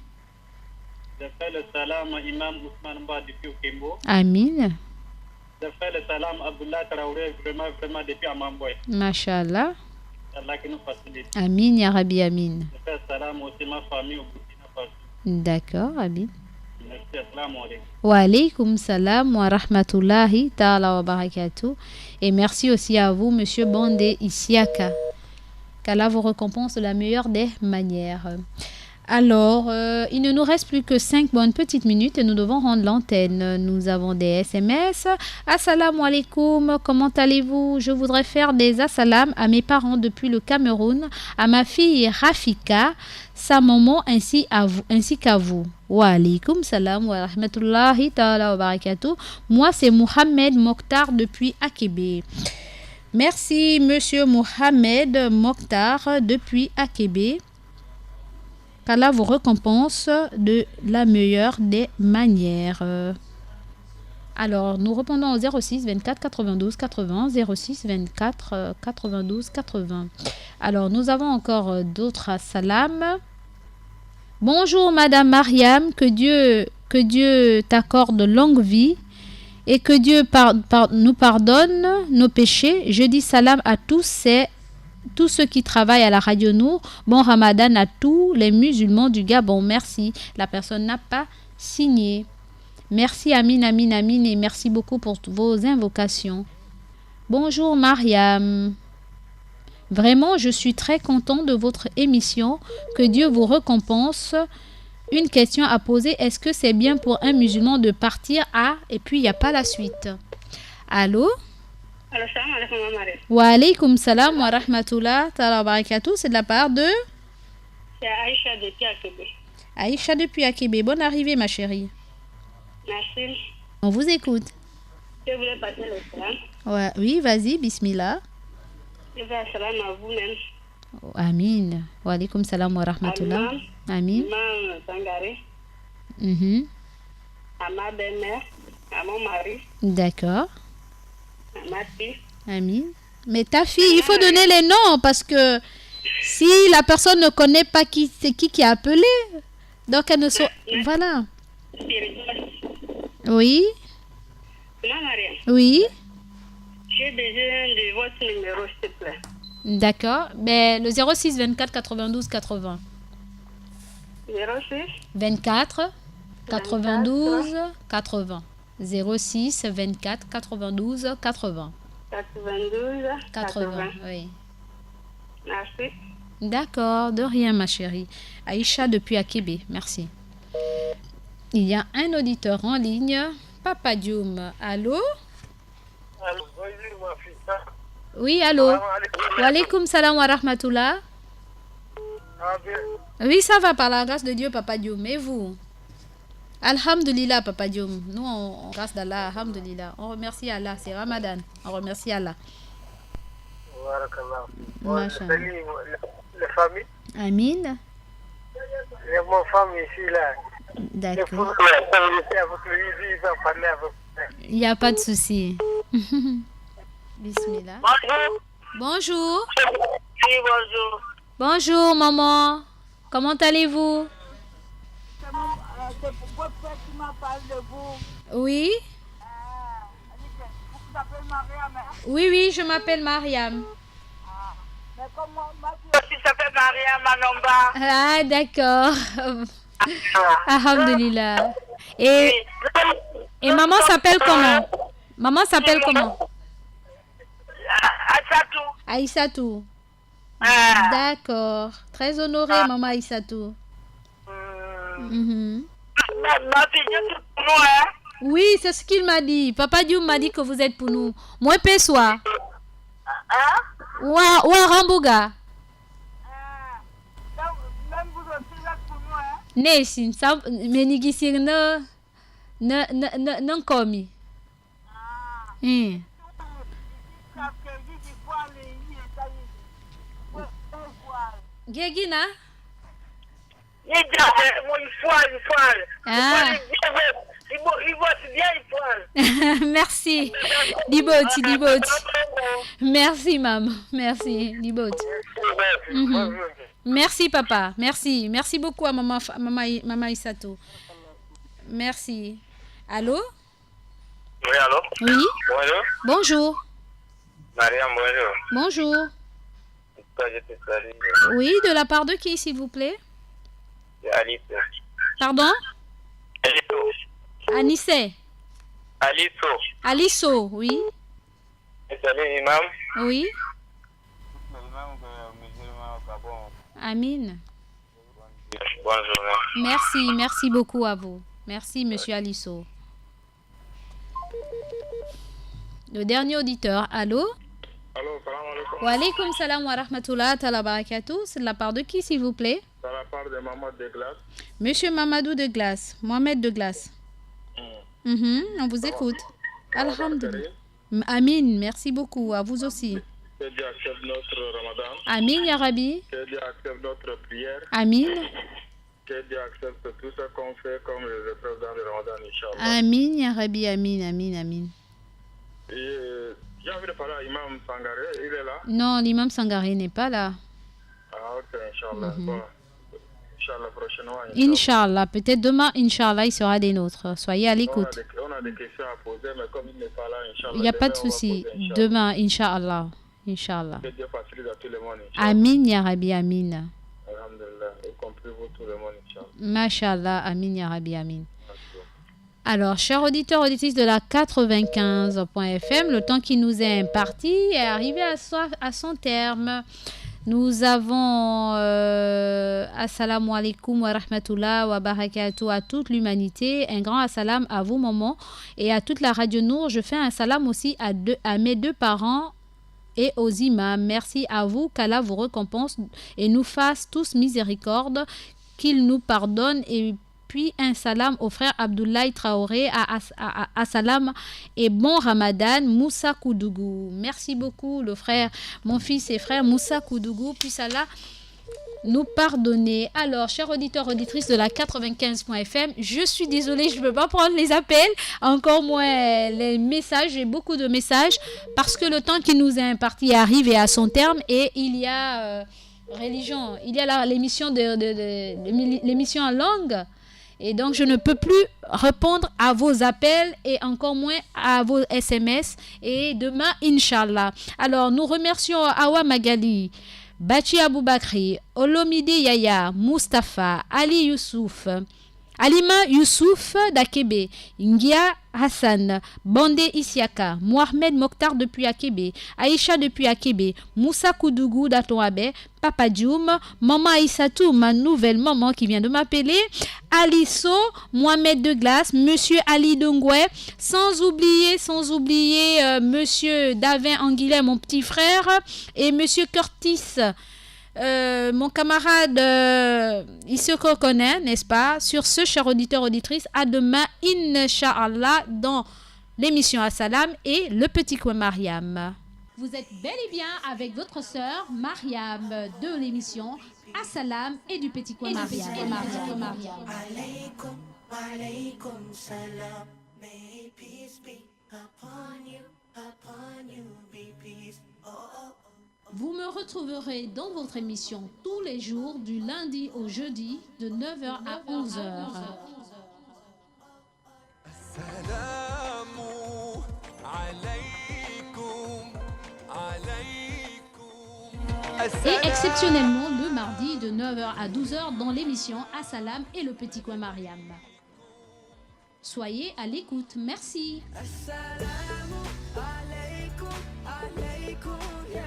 Je fais le salam à Imam Ousmane Mba depuis Okembo. Amin. Je fais le salam à Abdullah Traoré, vraiment depuis Amamboy. Mashallah. C'est Allah qui nous facilite. Amin ya Rabbi, amin. Je fais le salam aussi à ma famille au Burkina Faso. D'accord, amin. Merci, assalamu alaikum. Wa alaykoum salam wa rahmatullahi ta'ala wa barakatuh. Et merci aussi à vous, monsieur Bandé Isiaka. Qu'Allah vous récompense de la meilleure des manières. Alors, il ne nous reste plus que 5 bonnes petites minutes et nous devons rendre l'antenne. Nous avons des SMS. Assalamu alaikum, comment allez-vous? Je voudrais faire des assalams à mes parents depuis le Cameroun, à ma fille Rafika, sa maman ainsi qu'à vous. Wa alaikum salam wa rahmatullahi ta'ala wa barakatuh. Moi, c'est Mohamed Mokhtar depuis Akebe. Merci, monsieur Mohamed Mokhtar depuis Akebe. Qu'Allah vous récompense de la meilleure des manières. Alors, nous répondons au 06 24 92 80 06 24 92 80. Alors, nous avons encore d'autres salams. Bonjour, Madame Mariam, que Dieu t'accorde longue vie et que Dieu nous pardonne nos péchés. Je dis salam à tous ceux qui travaillent à la Radio Nour. Bon Ramadan à tous les musulmans du Gabon. Merci. La personne n'a pas signé. Merci, amin, amin, amin. Et merci beaucoup pour vos invocations. Bonjour Mariam. Vraiment, je suis très content de votre émission. Que Dieu vous récompense. Une question à poser. Est-ce que c'est bien pour un musulman de partir à... Et puis, il n'y a pas la suite. Allô? Alors, salam alaikum, Maman. Wa alaykoum salam wa rahmatullah ta'ala wa barakatuh. C'est de la part de... C'est Aïcha depuis Akebe. Aïcha depuis Akebe. Bonne arrivée, ma chérie. Merci. On vous écoute. Je voulais passer le salam. Ouais, oui, vas-y, bismillah. Je veux un salam à vous-même. Amin. Wa alaykoum salam wa rahmatullah. À Amin. Imam Sangare, Mhm. à ma belle-mère, à mon mari, D'accord. à ma fille. Amin. Mais ta fille, il faut donner les noms parce que si la personne ne connaît pas qui c'est qui a appelé, donc elle ne soit... Voilà. Oui, Maman Maria, oui. j'ai besoin de votre numéro, s'il te plaît. D'accord. Mais le 06 24 92 80. 06 24 92 80. 06 24 92 80. 92 80, oui. Merci. D'accord, de rien ma chérie. Aïcha depuis Akébé, merci. Il y a un auditeur en ligne. Papa Dioum, allô? Allô, bonjour ma fille. Oui, allô? Wa alaykoum salam wa rahmatullah. Ah bien. Oui, ça va par la grâce de Dieu, Papa Dioum. Et vous? Alhamdulillah, Papa Dioum. Nous, grâce d'Allah, alhamdulillah. On remercie Allah, c'est Ramadan. On remercie Allah. Barakallah. Mashallah. Salut les familles. Amin. Et mon femme ici là. D'accord. Il va parler avec. Il n'y a pas de souci. Bismillah. Bonjour. Bonjour. Oui, bonjour. Bonjour, maman. Comment allez-vous? C'est pourquoi tu m'as parlé de vous. Oui. Vous t'appelez Mariam. Oui, oui, je m'appelle Mariam. Mais comment ma fille aussi s'appelle Mariam Manomba. Ah, d'accord. Alhamdulillah. Et maman s'appelle comment? Maman s'appelle comment? Achatou. Aïssatou. Ah. D'accord. Très honorée, maman Aïssatou. Mhm. Ma fille, je suis pour nous, hein. Oui, c'est ce qu'il m'a dit. Papa Dioum m'a dit que vous êtes pour nous. Moi, Pessoa. Hein? Ou Rambouga. Donc, même vous aussi, là, pour nous, hein. Nesin, ça, menigisir ne komi. Gegina? Ah. Merci. Diboti. Merci, maman. Merci, Diboti. Mhm. Merci, papa. Merci. Merci beaucoup à maman Issatou. Merci. Allô? Oui, allô? Oui? Bonjour. Bonjour. Mariam, bonjour. Bonjour. Je te salue. Oui, de la part de qui, s'il vous plaît? C'est Alice. Pardon? Alisso. Anissé. Alisso. Alisso, oui. Salut, Imam. Oui. Bonjour. Amin. Bonjour. Merci beaucoup à vous. Merci, monsieur Alisso. Le dernier auditeur, allô? Allô, salam alaikum. Wa alaykoum salam wa rahmatullah ta'ala barakatuh. C'est de la part de qui, s'il vous plaît? C'est la part de Maman de Glace. Monsieur Mamadou de Glace. Mohamed de Glace. On vous écoute. Alhamdulillah. Amin, merci beaucoup. À vous aussi. Que Dieu accepte notre Ramadan. Amin, ya Rabbi. Que Dieu accepte notre prière. Amin. Que Dieu accepte tout ce qu'on fait comme les épreuves dans le Ramadan, Inch'Allah. Amin, ya Rabbi. Amin. Et j'ai envie de parler à Imam Sangaré, il est là? Non, l'imam Sangaré n'est pas là. Ah, ok, Inch'Allah. Bon, Inch'Allah, prochainement. Inch'Allah, peut-être demain, Inch'Allah, il sera des nôtres. Soyez à l'écoute. On a des questions à poser, mais comme il n'est pas là, Inch'Allah. Il n'y a pas de souci. Demain, Inch'Allah. Que Dieu facilite à tout le monde, Inch'Allah. Amin, ya Rabbi, amin. Alhamdulillah, y compris vous, tout le monde, Inch'Allah. Mashallah, amin, ya Rabbi, amin. Alors, chers auditeurs, auditrices de la 95.fm, le temps qui nous est imparti est arrivé à son terme. Nous avons assalamu alaikum wa rahmatullah wa barakatuh à toute l'humanité. Un grand assalam à vous, maman, et à toute la Radio Nour. Je fais un salam aussi à mes deux parents et aux imams. Merci à vous, qu'Allah vous récompense et nous fasse tous miséricorde, qu'il nous pardonne. Et puis un salam au frère Abdoulaye Traoré, à salam et bon Ramadan, Moussa Koudougou. Merci beaucoup, le frère, mon fils et frère Moussa Koudougou. Puis Allah nous pardonner. Alors, chers auditeurs, auditrices de la 95.fm, je suis désolée, je ne peux pas prendre les appels, encore moins les messages. J'ai beaucoup de messages parce que le temps qui nous est imparti arrive à son terme et il y a religion, il y a l'émission l'émission en langue. Et donc, je ne peux plus répondre à vos appels et encore moins à vos SMS. Et demain, Inch'Allah. Alors, nous remercions Awa Magali, Bachi Aboubakri, Olomide Yaya, Mustapha, Ali Youssouf, Alima Youssouf d'Akebe, Ngia Hassan, Bande Isiaka, Mohamed Mokhtar depuis Akebe, Aïcha depuis Akebe, Moussa Koudougou d'Atoabe, Papa Dioum, Maman Aïssatou, ma nouvelle maman qui vient de m'appeler, Aliso, Mohamed de Glace, Monsieur Ali Dongwe, sans oublier Monsieur Davin Anguillet, mon petit frère, et Monsieur Curtis. Mon camarade il se reconnaît, n'est-ce pas? Sur ce, chers auditeurs, auditrices, à demain, Inch'Allah, dans l'émission Assalam et le petit coin Mariam. Vous êtes bel et bien avec votre sœur Mariam de l'émission Assalam et du petit coin Mariam. Alaykum, alaykum salam. May peace be upon you, be peace. Oh, oh. Vous me retrouverez dans votre émission tous les jours du lundi au jeudi de 9h à 11h. Et exceptionnellement le mardi de 9h à 12h dans l'émission Assalam et le petit coin Mariam. Soyez à l'écoute. Merci. Assalamu alaykum, alaykum, yeah.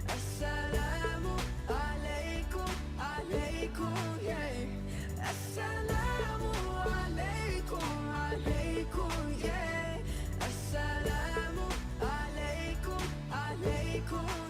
Assalamu alaykum, alaykum, yeah. Assalamu alaykum, alaykum, yeah. Assalamu alaykum, alaykum.